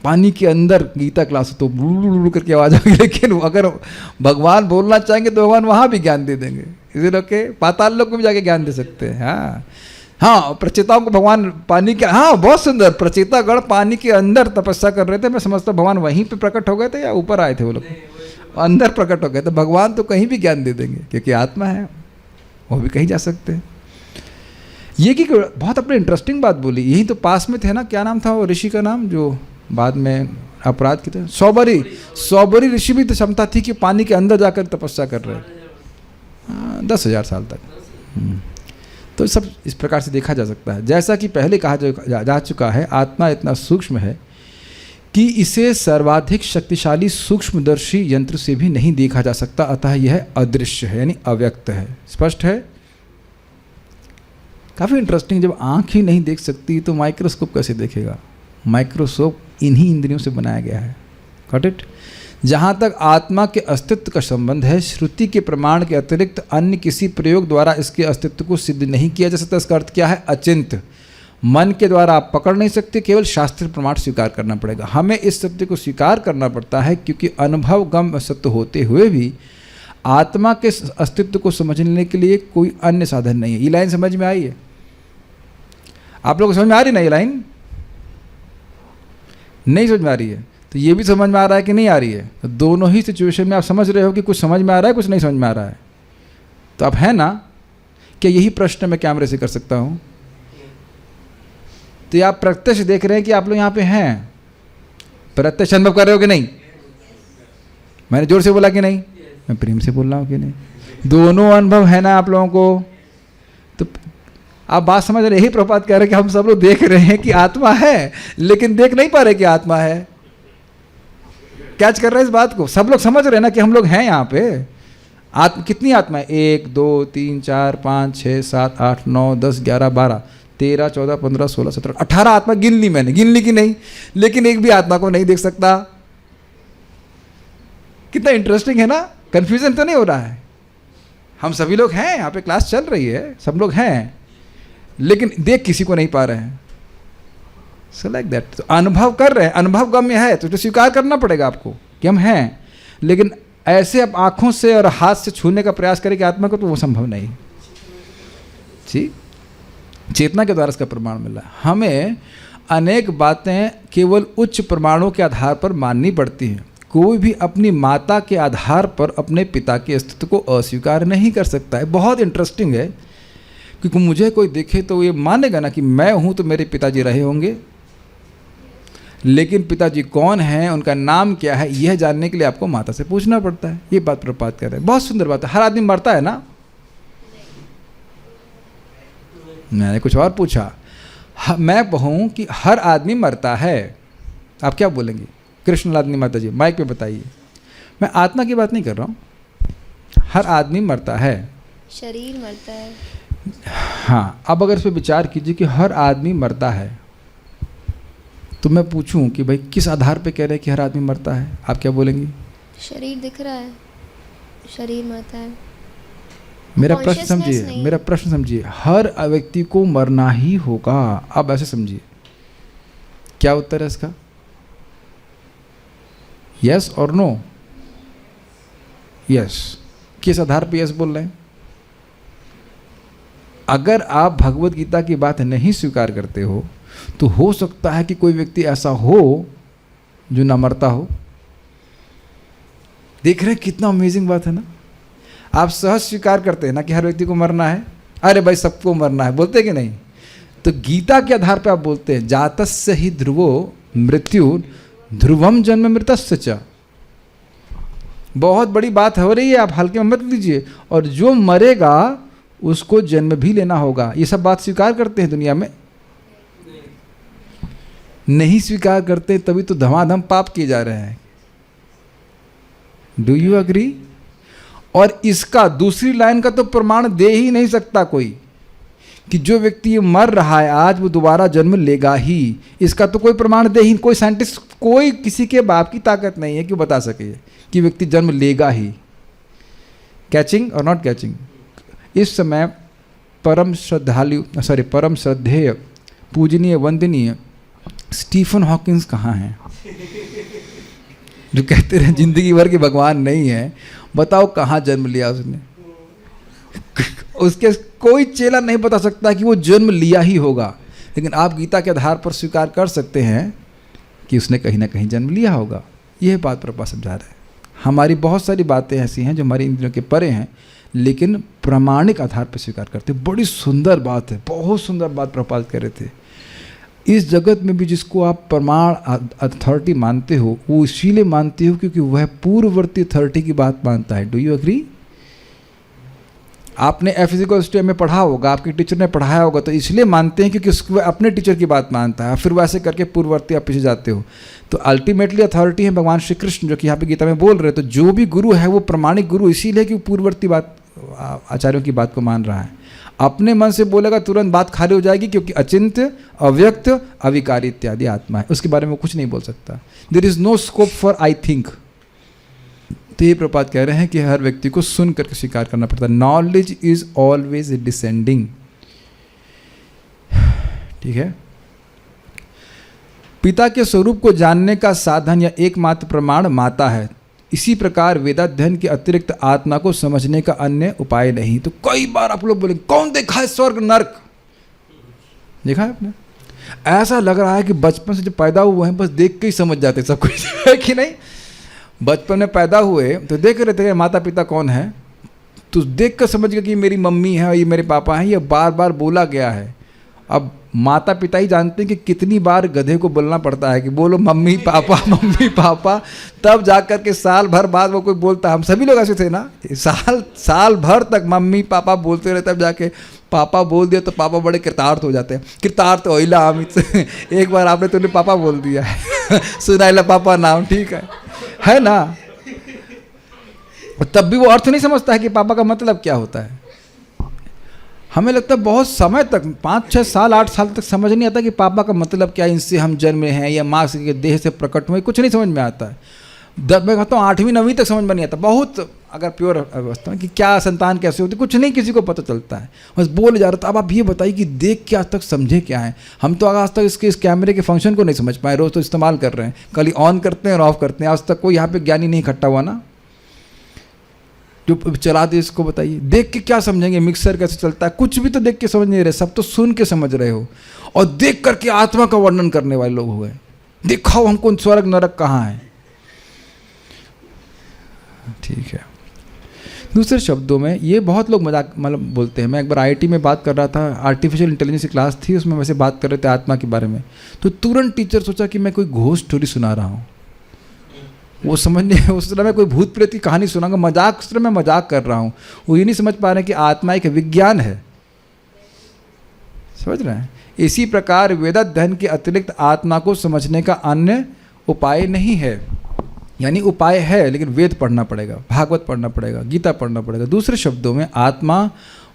पानी के अंदर गीता क्लास तो बुलबुल करके आवाज आएगी, लेकिन अगर भगवान बोलना चाहेंगे तो भगवान वहाँ भी ज्ञान दे देंगे। इसी लोग के पाताल लोक में भी जाके ज्ञान दे सकते हैं। हाँ, प्रचेताओं को भगवान पानी के, हाँ बहुत सुंदर, प्रचेतागण पानी के अंदर तपस्या कर रहे थे। मैं समझता भगवान वहीं पे प्रकट हो गए थे या ऊपर आए थे वो लोग, अंदर प्रकट हो गए। तो भगवान तो कहीं भी ज्ञान दे देंगे क्योंकि आत्मा है, वो भी कहीं जा सकते हैं। ये कि बहुत अपने इंटरेस्टिंग बात बोली। यही तो पास में थे ना, क्या नाम था वो ऋषि का नाम जो बाद में अपराध की थे? सौबरी ऋषि भी तो क्षमता थी कि पानी के अंदर जाकर तपस्या कर रहे 10,000 साल तक। तो सब इस प्रकार से देखा जा सकता है। जैसा कि पहले कहा जा चुका है, आत्मा इतना सूक्ष्म है कि इसे सर्वाधिक शक्तिशाली सूक्ष्मदर्शी यंत्र से भी नहीं देखा जा सकता। अतः यह अदृश्य है, यानी अव्यक्त है। स्पष्ट है? काफ़ी इंटरेस्टिंग। जब आँख ही नहीं देख सकती तो माइक्रोस्कोप कैसे देखेगा? माइक्रोस्कोप इन्हीं इंद्रियों से बनाया गया है। Got it? जहाँ तक आत्मा के अस्तित्व का संबंध है, श्रुति के प्रमाण के अतिरिक्त अन्य किसी प्रयोग द्वारा इसके अस्तित्व को सिद्ध नहीं किया जा सकता। इसका अर्थ क्या है? अचिंत्य। मन के द्वारा आप पकड़ नहीं सकते, केवल शास्त्र प्रमाण स्वीकार करना पड़ेगा। हमें इस सत्य को स्वीकार करना पड़ता है क्योंकि अनुभव गम सत्य होते हुए भी आत्मा के अस्तित्व को समझने के लिए कोई अन्य साधन नहीं है। ये लाइन समझ में आई है? आप लोगों को समझ में आ रही ना ये लाइन? नहीं समझ में आ रही है तो ये भी समझ में आ रहा है कि नहीं आ रही है? तो दोनों ही सिचुएशन में आप समझ रहे हो कि कुछ समझ में आ रहा है, कुछ नहीं समझ में आ रहा है। तो आप है ना? क्या यही प्रश्न मैं कैमरे से कर सकता हूँ? तो आप प्रत्यक्ष देख रहे हैं कि आप लोग यहाँ पे हैं, प्रत्यक्ष अनुभव कर रहे हो कि नहीं? मैंने जोर से बोला कि नहीं? मैं प्रेम से बोल रहा हूँ कि नहीं? दोनों अनुभव है ना आप लोगों को? तो आप बात समझ रहे? यही प्रपात कह रहे हैं कि हम सब लोग देख रहे हैं कि आत्मा है, लेकिन देख नहीं पा रहे कि आत्मा है। कैच कर रहे हैं इस बात को? सब लोग समझ रहे हैं ना कि हम लोग हैं यहाँ पे। कितनी आत्मा है? 1 2 3 4 5 6 7 8 9 10 11 12 13 14 15 16 17 18 आत्मा गिन ली मैंने। गिन ली कि नहीं? लेकिन एक भी आत्मा को नहीं देख सकता। कितना इंटरेस्टिंग है ना? कंफ्यूजन तो नहीं हो रहा है? हम सभी लोग हैं यहाँ पे, क्लास चल रही है, सब लोग हैं, लेकिन देख किसी को नहीं पा रहे हैं। So like that. तो अनुभव कर रहे हैं, अनुभव गम्य है, तो स्वीकार करना पड़ेगा आपको कि हम हैं, लेकिन ऐसे आप आंखों से और हाथ से छूने का प्रयास करें कि आत्मा को, तो वो संभव नहीं। जी, चेतना के द्वारा इसका प्रमाण मिला। हमें अनेक बातें केवल उच्च प्रमाणों के आधार पर माननी पड़ती हैं। कोई भी अपनी माता के आधार पर अपने पिता के अस्तित्व को अस्वीकार नहीं कर सकता है। बहुत इंटरेस्टिंग है, क्योंकि मुझे कोई देखे तो ये मानेगा ना कि मैं हूँ तो मेरे पिताजी रहे होंगे, लेकिन पिताजी कौन हैं, उनका नाम क्या है, यह जानने के लिए आपको माता से पूछना पड़ता है। ये बात प्रपात कर रहे हैं। बहुत सुंदर बात है। हर आदमी मरता है ना? मैंने कुछ और पूछा। मैं कहूँ कि हर आदमी मरता है, आप क्या बोलेंगे? कृष्ण आदमी माता जी माइक पे बताइए। मैं आत्मा की बात नहीं कर रहा हूँ, हर आदमी मरता है, शरीर मरता है। हाँ, अब अगर इस पर विचार कीजिए कि हर आदमी मरता है, तो मैं पूछूं कि भाई किस आधार पे कह रहे हैं कि हर आदमी मरता है? आप क्या बोलेंगी? शरीर दिख रहा है, शरीर मरता है। मेरा प्रश्न समझिए, मेरा प्रश्न समझिए। हर व्यक्ति को मरना ही होगा। अब ऐसे समझिए, क्या उत्तर है इसका? यस और नो? यस। किस आधार पे यस बोल रहे हैं? अगर आप भगवत गीता की बात नहीं स्वीकार करते हो सकता है कि कोई व्यक्ति ऐसा हो जो ना मरता हो। देख रहे हैं कितना अमेजिंग बात है ना? आप सहज स्वीकार करते हैं ना कि हर व्यक्ति को मरना है। अरे भाई सबको मरना है, बोलते कि नहीं? तो गीता के आधार पे आप बोलते हैं जातस्य ही ध्रुवो मृत्यु ध्रुवम जन्म मृतस्य च। बहुत बड़ी बात हो रही है, आप हल्के में मत लीजिए। और जो मरेगा उसको जन्म भी लेना होगा। ये सब बात स्वीकार करते हैं दुनिया में? नहीं स्वीकार करते, तभी तो धमाधम पाप किए जा रहे हैं। Do you agree? और इसका दूसरी लाइन का तो प्रमाण दे ही नहीं सकता कोई कि जो व्यक्ति ये मर रहा है आज वो दोबारा जन्म लेगा ही। इसका तो कोई प्रमाण दे ही, कोई साइंटिस्ट, कोई किसी के बाप की ताकत नहीं है कि बता सके कि व्यक्ति जन्म लेगा ही। कैचिंग और नॉट कैचिंग? इस समय परम श्रद्धेय पूजनीय वंदनीय स्टीफन हॉकिंस कहाँ हैं? जो कहते रहे जिंदगी भर के भगवान नहीं है। बताओ कहाँ जन्म लिया उसने? उसके कोई चेला नहीं बता सकता कि वो जन्म लिया ही होगा, लेकिन आप गीता के आधार पर स्वीकार कर सकते हैं कि उसने कहीं ना कहीं जन्म लिया होगा। यह बात प्रभुपाद समझा रहे हैं। हमारी बहुत सारी बातें ऐसी हैं जो हमारी इंद्रियों के परे हैं, लेकिन प्रामाणिक आधार पर स्वीकार करते हैं। बड़ी सुंदर बात है, बहुत सुंदर बात प्रभुपाद कह रहे थे। इस जगत में भी जिसको आप प्रमाण अथॉरिटी मानते हो, वो इसीलिए मानते हो क्योंकि वह पूर्ववर्ती अथॉरिटी की बात मानता है। Do you agree? आपने F=m में पढ़ा होगा, आपके टीचर ने पढ़ाया होगा, तो इसलिए मानते हैं क्योंकि उसको अपने टीचर की बात मानता है। फिर वैसे करके पूर्ववर्ती आप पीछे जाते हो। तो अल्टीमेटली अथॉरिटी है भगवान श्री कृष्ण, जो कि यहाँ पे गीता में बोल रहे हैं। तो जो भी गुरु है वो प्रमाणिक गुरु इसीलिए कि पूर्ववर्ती बात आचार्यों की बात को मान रहा है। अपने मन से बोलेगा तुरंत बात खाली हो जाएगी, क्योंकि अचिंत्य, अव्यक्त, अविकारी इत्यादि आत्मा है, उसके बारे में कुछ नहीं बोल सकता। There is no scope for I think. तो ये प्रपात कह रहे हैं कि हर व्यक्ति को सुन करके स्वीकार करना पड़ता है। Knowledge is always descending. ठीक है। पिता के स्वरूप को जानने का साधन या एकमात्र प्रमाण माता है। इसी प्रकार वेदाध्ययन के अतिरिक्त आत्मा को समझने का अन्य उपाय नहीं। तो कई बार आप लोग बोलेंगे कौन देखा है स्वर्ग नर्क? देखा है आपने? ऐसा लग रहा है कि बचपन से जब पैदा हुए हैं बस देख के ही समझ जाते सब कुछ, है कि नहीं? बचपन में पैदा हुए तो देख रहे थे माता पिता कौन है, तो देख कर समझ गए कि मेरी मम्मी है, ये मेरे पापा हैं, ये बार बार बोला गया है। अब माता पिता ही जानते हैं कि कितनी बार गधे को बोलना पड़ता है कि बोलो मम्मी पापा मम्मी पापा, तब जाकर के साल भर बाद वो कोई बोलता है। हम सभी लोग ऐसे थे ना, साल भर तक मम्मी पापा बोलते रहे, तब जाके पापा बोल दिया तो पापा बड़े कृतार्थ हो जाते हैं। कृतार्थ ओइला अमित एक बार आपने तुमने पापा बोल दिया है सुनाइला पापा नाम, ठीक है ना। तब भी वो अर्थ नहीं समझता है कि पापा का मतलब क्या होता है। हमें लगता है बहुत समय तक 5-6 साल 8 साल तक समझ नहीं आता कि पापा का मतलब क्या है, इनसे हम जन्मे हैं या माँ के देह से प्रकट हुए, कुछ नहीं समझ में आता है। मैं कहता हूँ 8वीं 9वीं तक समझ में नहीं आता, बहुत अगर प्योर अवस्था में कि क्या संतान कैसे होती, कुछ नहीं किसी को पता चलता है, बस बोल जा रहा था। अब आप ये बताइए कि देख के आज तक समझे क्या है। हम तो आज तक इस कैमरे के फंक्शन को नहीं समझ पाए, रोज़ तो इस्तेमाल कर रहे हैं, कल ऑन करते हैं और ऑफ करते हैं, आज तक कोई यहाँ पे ज्ञानी नहीं इकट्ठा हुआ ना जो चला दे इसको। बताइए देख के क्या समझेंगे, मिक्सर कैसे चलता है, कुछ भी तो देख के समझ नहीं रहे, सब तो सुन के समझ रहे हो। और देख करके आत्मा का वर्णन करने वाले लोग हो गए, दिखाओ हमको स्वर्ग नरक कहाँ है। ठीक है, दूसरे शब्दों में ये बहुत लोग मजाक मतलब बोलते हैं। मैं एक बार IIT में बात कर रहा था, आर्टिफिशियल इंटेलिजेंस की क्लास थी, उसमें वैसे बात कर रहे थे आत्मा के बारे में, तो तुरंत टीचर सोचा कि मैं कोई घोस्ट स्टोरी सुना रहा हूँ। वो समझने उस तरह मैं कोई भूत प्रेत की कहानी सुनाऊंगा, मजाक उस तरह मैं मजाक कर रहा हूँ। वो ये नहीं समझ पा रहे कि आत्मा एक विज्ञान है, समझ रहे हैं। इसी प्रकार वेदाध्ययन के अतिरिक्त आत्मा को समझने का अन्य उपाय नहीं है, यानी उपाय है लेकिन वेद पढ़ना पड़ेगा, भागवत पढ़ना पड़ेगा, गीता पढ़ना पड़ेगा। दूसरे शब्दों में आत्मा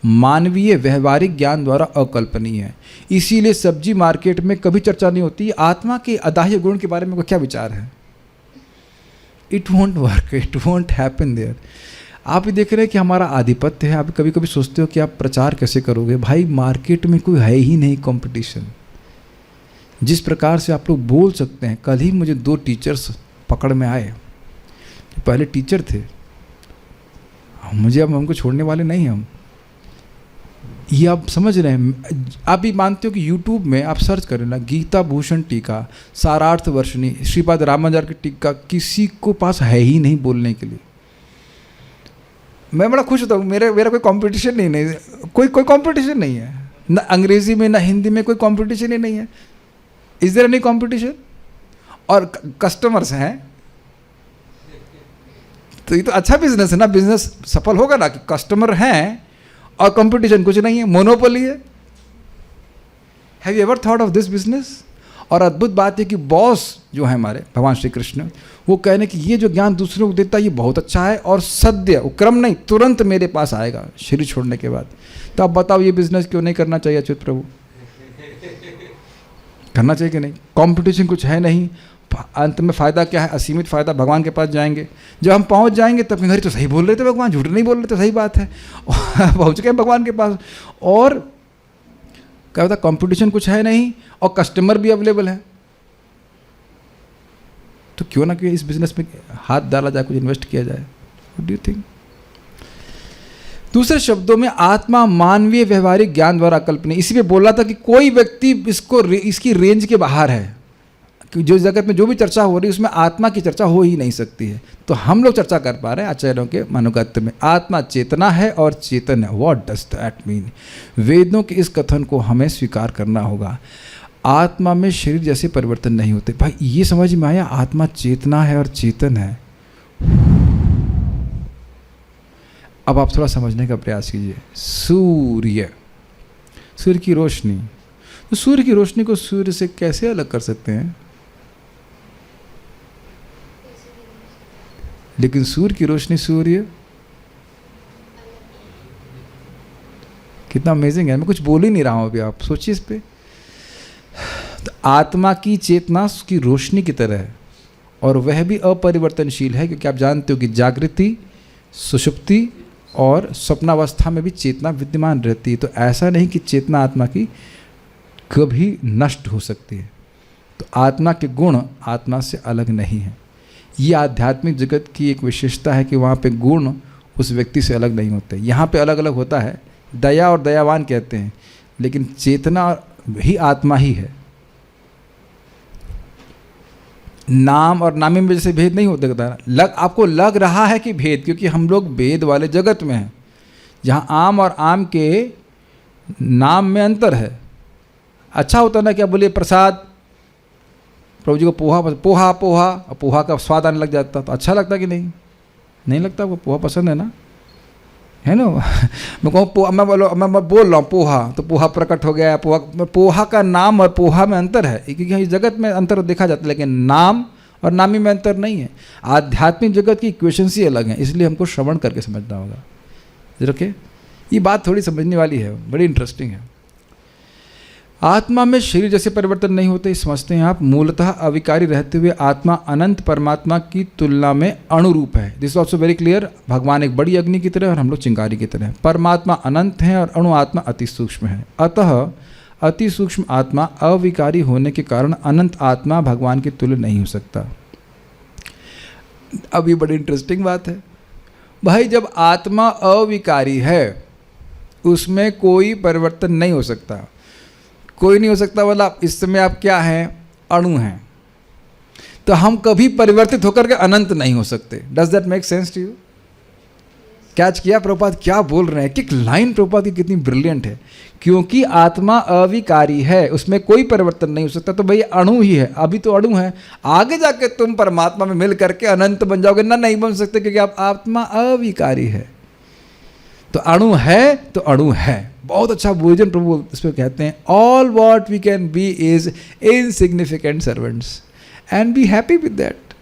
मानवीय व्यवहारिक ज्ञान द्वारा अकल्पनीय है, इसीलिए सब्जी मार्केट में कभी चर्चा नहीं होती आत्मा के अदाह्य गुण के बारे में क्या विचार है। It won't work, it won't happen there. आप ही देख रहे हैं कि हमारा आधिपत्य है। आप कभी कभी सोचते हो कि आप प्रचार कैसे करोगे, भाई मार्केट में कोई है ही नहीं कंपटीशन। जिस प्रकार से आप लोग बोल सकते हैं, कल ही मुझे 2 टीचर्स पकड़ में आए, पहले टीचर थे, मुझे अब हमको छोड़ने वाले नहीं हम। ये आप समझ रहे हैं। आप भी मानते हो कि YouTube में आप सर्च करें ना, गीता भूषण टीका, सारार्थ वर्षिणी, श्रीपाद रामानुजाचार्य की टीका, किसी को पास है ही नहीं बोलने के लिए। मैं बड़ा खुश होता हूँ, मेरा कोई कंपटीशन नहीं, कोई कंपटीशन नहीं है, ना अंग्रेजी में ना हिंदी में कोई कंपटीशन ही नहीं है। Is there any competition? और कस्टमर्स हैं तो ये तो अच्छा बिजनेस है ना, बिजनेस सफल होगा ना कि कस्टमर हैं और कंपटीशन कुछ नहीं है, मोनोपोली है। Have you ever thought of this business? और अद्भुत बात है कि बॉस जो है हमारे भगवान श्री कृष्ण, वो कहने कि ये जो ज्ञान दूसरों को देता है ये बहुत अच्छा है और सद्य, वो क्रम नहीं, तुरंत मेरे पास आएगा शरीर छोड़ने के बाद। तो आप बताओ ये बिजनेस क्यों नहीं करना चाहिए अच्युत प्रभु? करना चाहिए कि नहीं? कंपटीशन कुछ है नहीं, अंत में फ़ायदा क्या है? असीमित फ़ायदा, भगवान के पास जाएंगे। जब हम पहुंच जाएंगे तब घड़ी तो सही बोल रहे थे भगवान, झूठ नहीं बोल रहे थे, सही बात है पहुंच गए भगवान के पास। और क्या होता, कंपटीशन कुछ है नहीं और कस्टमर भी अवेलेबल है, तो क्यों ना कि इस बिजनेस में हाथ डाला जाए, कुछ इन्वेस्ट किया जाए। What do you think? दूसरे शब्दों में आत्मा मानवीय व्यवहारिक ज्ञान द्वारा कल्पनीय, इसी पे बोला था कि कोई व्यक्ति इसकी रेंज के बाहर है, कि जो जगत में जो भी चर्चा हो रही है उसमें आत्मा की चर्चा हो ही नहीं सकती है। तो हम लोग चर्चा कर पा रहे हैं आचार्यों के मनोगत्य में, आत्मा चेतना है और चेतन है। What does that mean? वेदों के इस कथन को हमें स्वीकार करना होगा। आत्मा में शरीर जैसे परिवर्तन नहीं होते। भाई ये समझ में आया, आत्मा चेतना है और चेतन है। अब आप थोड़ा समझने का प्रयास कीजिए। सूर्य की रोशनी, तो सूर्य की रोशनी को सूर्य से कैसे अलग कर सकते हैं? लेकिन सूर्य की रोशनी, सूर्य कितना अमेजिंग है। मैं कुछ बोल ही नहीं रहा हूं अभी, आप सोचिए इस पे। तो आत्मा की चेतना उसकी रोशनी की तरह है और वह भी अपरिवर्तनशील है, क्योंकि आप जानते हो कि जागृति, सुषुप्ति और स्वप्नावस्था में भी चेतना विद्यमान रहती है। तो ऐसा नहीं कि चेतना आत्मा की कभी नष्ट हो सकती है। तो आत्मा के गुण आत्मा से अलग नहीं है। ये आध्यात्मिक जगत की एक विशेषता है कि वहाँ पे गुण उस व्यक्ति से अलग नहीं होते। यहाँ पे अलग अलग होता है, दया और दयावान कहते हैं, लेकिन चेतना ही आत्मा ही है। नाम और नामी में जैसे भेद नहीं होता, आपको लग रहा है कि भेद, क्योंकि हम लोग भेद वाले जगत में हैं, जहाँ आम और आम के नाम में अंतर है, अच्छा होता ना कि आप बोलिए प्रसाद, प्रभु जी को पोहा और पोहा का स्वाद आने लग जाता तो अच्छा लगता कि नहीं? नहीं लगता? आपको पोहा पसंद है ना, है ना? मैं कहूँ मैं बोल रहा हूँ पोहा, तो पोहा प्रकट हो गया। पोहा का नाम और पोहा में अंतर है, क्योंकि इस जगत में अंतर देखा जाता है, लेकिन नाम और नामी में अंतर नहीं है। आध्यात्मिक जगत की इक्वेशंस ही अलग हैं, इसलिए हमको श्रवण करके समझना होगा। ओके, ये बात थोड़ी समझने वाली है, बड़ी इंटरेस्टिंग है। आत्मा में शरीर जैसे परिवर्तन नहीं होते, समझते हैं आप। मूलतः अविकारी रहते हुए आत्मा अनंत परमात्मा की तुलना में अणुरूप है। This is also very clear. भगवान एक बड़ी अग्नि की तरह और हम लोग चिंगारी की तरह। परमात्मा अनंत है और अणु आत्मा अति सूक्ष्म है। अतः अति सूक्ष्म आत्मा अविकारी होने के कारण अनंत आत्मा भगवान के तुल्य नहीं हो सकता। अब ये बड़ी इंटरेस्टिंग बात है भाई, जब आत्मा अविकारी है उसमें कोई परिवर्तन नहीं हो सकता, कोई नहीं हो सकता। मतलब इस समय आप क्या हैं? अणु हैं, तो हम कभी परिवर्तित होकर के अनंत नहीं हो सकते। Does that make sense to you? Catch किया प्रभुपाद क्या बोल रहे हैं? कि लाइन प्रभुपाद की कितनी ब्रिलियंट है। क्योंकि आत्मा अविकारी है, उसमें कोई परिवर्तन नहीं हो सकता, तो भाई अणु ही है। अभी तो अणु है, आगे जाके तुम परमात्मा में मिल करके अनंत बन जाओगे ना? नहीं बन सकते, क्योंकि आप आत्मा अविकारी है। तो अणु है तो अणु है। बहुत अच्छा भोजन प्रभु इस पर कहते हैं, all what we can be is insignificant servants and be happy with that.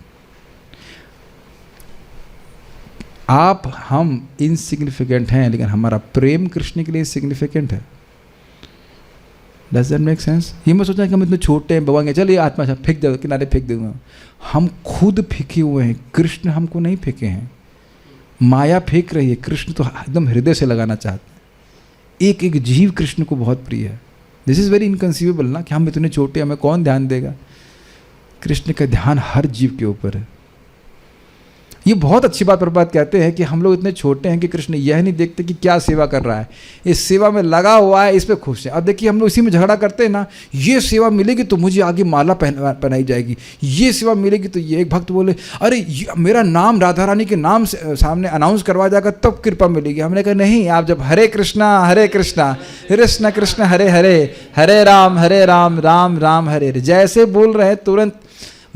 आप हम इनसिग्निफिकेंट हैं, लेकिन हमारा प्रेम कृष्ण के लिए सिग्निफिकेंट है। Does that make sense? ये मैं सोचा कि हम इतने छोटे हैं, भगवान चलिए आत्मा से फेंक दो, किनारे फेंक दूंगा। हम खुद फेंके हुए हैं, कृष्ण हमको नहीं फेंके हैं। माया फेंक रही है, कृष्ण तो एकदम हृदय से लगाना चाहते हैं। एक एक जीव कृष्ण को बहुत प्रिय है। दिस इज़ वेरी इनकंसीवेबल ना, कि हम इतने छोटे, हमें कौन ध्यान देगा? कृष्ण का ध्यान हर जीव के ऊपर है। ये बहुत अच्छी बात प्रभुपाद कहते हैं कि हम लोग इतने छोटे हैं कि कृष्ण यह नहीं देखते कि क्या सेवा कर रहा है, इस सेवा में लगा हुआ है, इस पे खुश है। अब देखिए हम लोग इसी में झगड़ा करते हैं ना, ये सेवा मिलेगी तो मुझे आगे माला पहनाई जाएगी, ये सेवा मिलेगी तो ये। एक भक्त बोले अरे मेरा नाम राधा रानी के नाम से सामने अनाउंस करवा जाएगा तब कृपा मिलेगी। हमने कहा नहीं, आप जब हरे कृष्णा कृष्ण कृष्ण हरे हरे, हरे राम राम राम हरे हरे जैसे बोल रहे हैं, तुरंत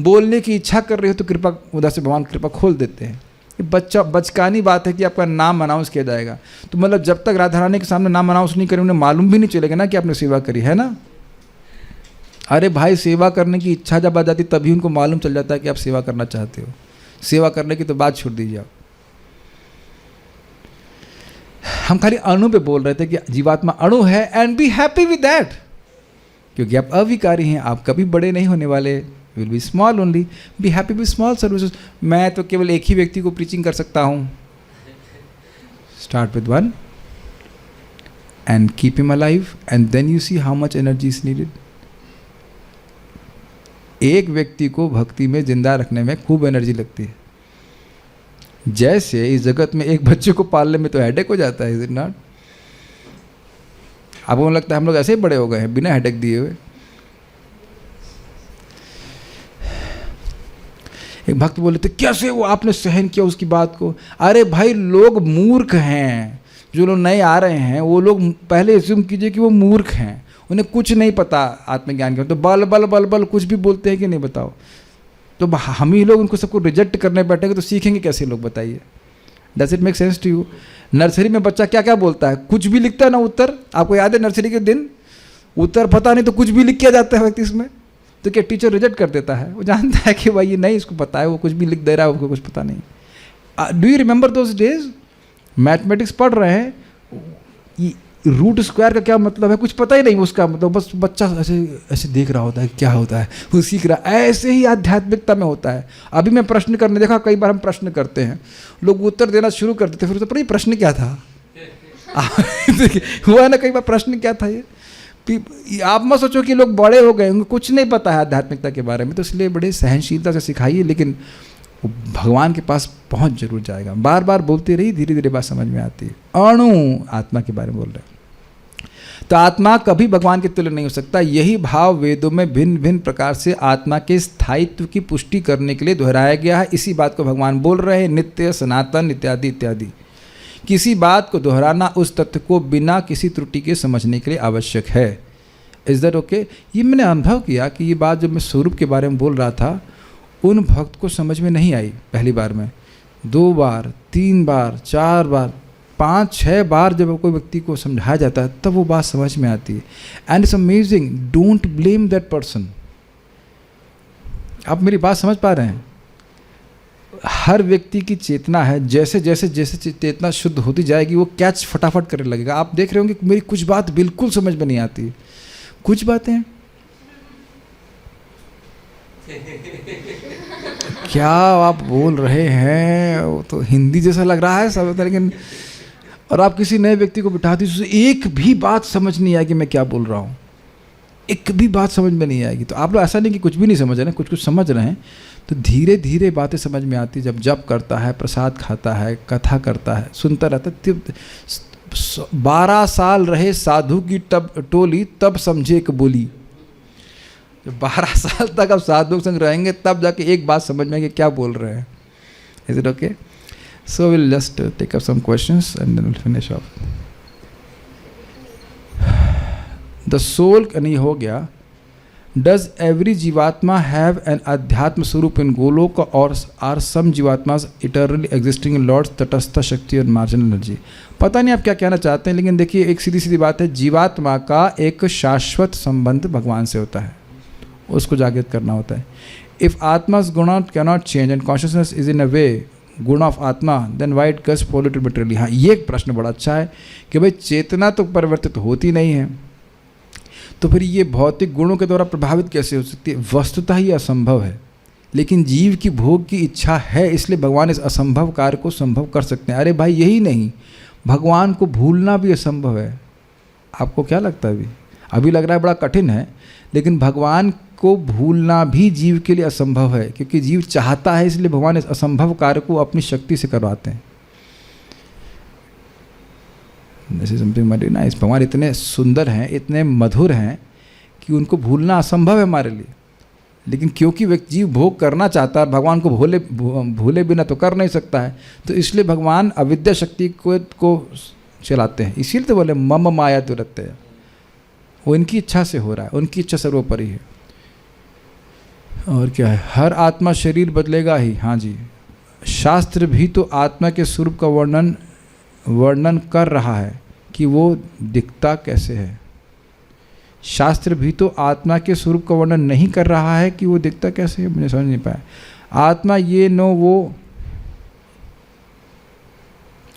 बोलने की इच्छा कर रही हो तो कृपा, उधर से भगवान कृपा खोल देते हैं। ये बचकानी बात है कि आपका नाम अनाउंस किया जाएगा, तो मतलब जब तक राधा रानी के सामने नाम अनाउंस नहीं करें, उन्हें मालूम भी नहीं चलेगा ना कि आपने सेवा करी है ना। अरे भाई, सेवा करने की इच्छा जब आ जाती तभी उनको मालूम चल जाता है कि आप सेवा करना चाहते हो। सेवा करने की तो बात छोड़ दीजिए आप। हम खाली अणु पे बोल रहे थे कि जीवात्मा अणु है and be happy with that, क्योंकि आप अविकारी हैं, आप कभी बड़े नहीं होने वाले। Will be small only, B happy with small services. मैं तो केवल एक ही व्यक्ति को प्रीचिंग कर सकता हूँ। Start with one and keep him alive and then you see how much energy is needed. एक व्यक्ति को भक्ति में जिंदा रखने में खूब एनर्जी लगती है। जैसे इस जगत में एक बच्चे को पालने में तो हेडेक हो जाता है, इज इट नॉट? आपको लगता है हम लोग ऐसे ही बड़े हो गए हैं बिना हेडेक दिए हुए। एक भक्त बोले थे कैसे वो आपने सहन किया उसकी बात को। अरे भाई, लोग मूर्ख हैं, जो लोग नए आ रहे हैं वो लोग पहले एज्यूम कीजिए कि वो मूर्ख हैं, उन्हें कुछ नहीं पता आत्मज्ञान के, तो बल बल बल बल कुछ भी बोलते हैं कि नहीं बताओ। तो हम ही लोग उनको सबको रिजेक्ट करने बैठेंगे तो सीखेंगे कैसे लोग, बताइए? Does it make sense to you? Nursery में बच्चा क्या क्या बोलता है, कुछ भी लिखता है ना उत्तर। आपको याद है नर्सरी के दिन उत्तर पता नहीं तो कुछ भी लिख किया जाता है व्यक्ति इसमें, तो क्या टीचर रिजेक्ट कर देता है? वो जानता है कि भाई ये नहीं, इसको पता है, वो कुछ भी लिख दे रहा है, उसको कुछ पता नहीं। Do you remember those days? Mathematics पढ़ रहे हैं, रूट स्क्वायर का क्या मतलब है कुछ पता ही नहीं उसका मतलब, बस बच्चा ऐसे ऐसे देख रहा होता है क्या होता है, वो सीख रहा है। ऐसे ही आध्यात्मिकता में होता है। अभी मैं प्रश्न करने देखा, कई बार हम प्रश्न करते हैं, लोग उत्तर देना शुरू कर देते, फिर तो पता प्रश्न क्या था हुआ ना कई बार, प्रश्न क्या था ये। आप मत सोचो कि लोग बड़े हो गए, उनको कुछ नहीं पता है आध्यात्मिकता के बारे में, तो इसलिए बड़े सहनशीलता से सिखाइए, लेकिन भगवान के पास पहुंच जरूर जाएगा। बार बार बोलते रही, धीरे धीरे बात समझ में आती है। अणु आत्मा के बारे में बोल रहे हैं, तो आत्मा कभी भगवान के तुल्य नहीं हो सकता। यही भाव वेदों में भिन्न भिन्न प्रकार से आत्मा के स्थायित्व की पुष्टि करने के लिए दोहराया गया है। इसी बात को भगवान बोल रहे हैं, नित्य, सनातन इत्यादि इत्यादि। किसी बात को दोहराना उस तथ्य को बिना किसी त्रुटि के समझने के लिए आवश्यक है। Is that okay? ये मैंने अनुभव किया कि ये बात जब मैं स्वरूप के बारे में बोल रहा था, उन भक्त को समझ में नहीं आई पहली बार में, 2 बार, 3 बार, 4 बार, 5-6 बार जब कोई व्यक्ति को समझाया जाता है तब वो बात समझ में आती है. And it's amazing. Don't blame that person. आप मेरी बात समझ पा रहे हैं? हर व्यक्ति की चेतना है, जैसे जैसे जैसे चेतना शुद्ध होती जाएगी वो कैच फटाफट करने लगेगा. आप देख रहे होंगे कि मेरी कुछ बात बिल्कुल समझ में नहीं आती, कुछ बातें क्या आप बोल रहे हैं, वो तो हिंदी जैसा लग रहा है सब, लेकिन और आप किसी नए व्यक्ति को बिठा दीजिए, एक भी बात समझ नहीं आएगी मैं क्या बोल रहा हूँ, एक भी बात समझ में नहीं आएगी. तो आप लोग ऐसा नहीं कि कुछ भी नहीं समझ रहे हैं, कुछ कुछ समझ रहे हैं. तो धीरे धीरे बातें समझ में आती. जब जप करता है, प्रसाद खाता है, कथा करता है, सुनता रहता है. 12 साल रहे साधु की टोली, तब समझे एक बोली. जब 12 साल तक आप साधु संग रहेंगे तब जाके एक बात समझ में आएगी क्या बोल रहे हैं. Is it okay? So will just take up some questions and then will finish off. The soul, नहीं हो गया. Does every jivatma have an adhyatma swarup in Golok, और are some jivatmas eternally existing in lord's tatastha shakti और मार्जिनल एनर्जी? पता नहीं आप क्या कहना चाहते हैं, लेकिन देखिए एक सीधी सीधी बात है, जीवात्मा का एक शाश्वत संबंध भगवान से होता है, उसको जागृत करना होता है. If atma's guna cannot change and consciousness is in a way guna of atma, then why it gets polluted materially. हाँ, ये एक प्रश्न बड़ा अच्छा है कि भाई चेतना तो परिवर्तित होती नहीं है, तो फिर ये भौतिक गुणों के द्वारा प्रभावित कैसे हो सकती है? वस्तुतः ही असंभव है, लेकिन जीव की भोग की इच्छा है, इसलिए भगवान इस असंभव कार्य को संभव कर सकते हैं. अरे भाई यही नहीं, भगवान को भूलना भी असंभव है. आपको क्या लगता है? अभी लग रहा है बड़ा कठिन है, लेकिन भगवान को भूलना भी जीव के लिए असंभव है, क्योंकि जीव चाहता है, इसलिए भगवान इस असंभव कार्य को अपनी शक्ति से करवाते हैं. This is something very nice. भगवान इतने सुंदर हैं, इतने मधुर हैं कि उनको भूलना असंभव है हमारे लिए, लेकिन क्योंकि व्यक्ति जीव भोग करना चाहता है, भगवान को भूले बिना तो कर नहीं सकता है, तो इसलिए भगवान अविद्या शक्ति को चलाते हैं. इसीलिए तो बोले मम माया दुरत्य, वो इनकी इच्छा से हो रहा है, उनकी इच्छा सर्वोपरि है. और क्या है? हर आत्मा शरीर बदलेगा ही. हाँ जी, शास्त्र भी तो आत्मा के स्वरूप का वर्णन कर रहा है कि वो दिखता कैसे है. शास्त्र भी तो आत्मा के स्वरूप का वर्णन नहीं कर रहा है कि वो दिखता कैसे है. मुझे समझ नहीं पाया. आत्मा ये नो वो,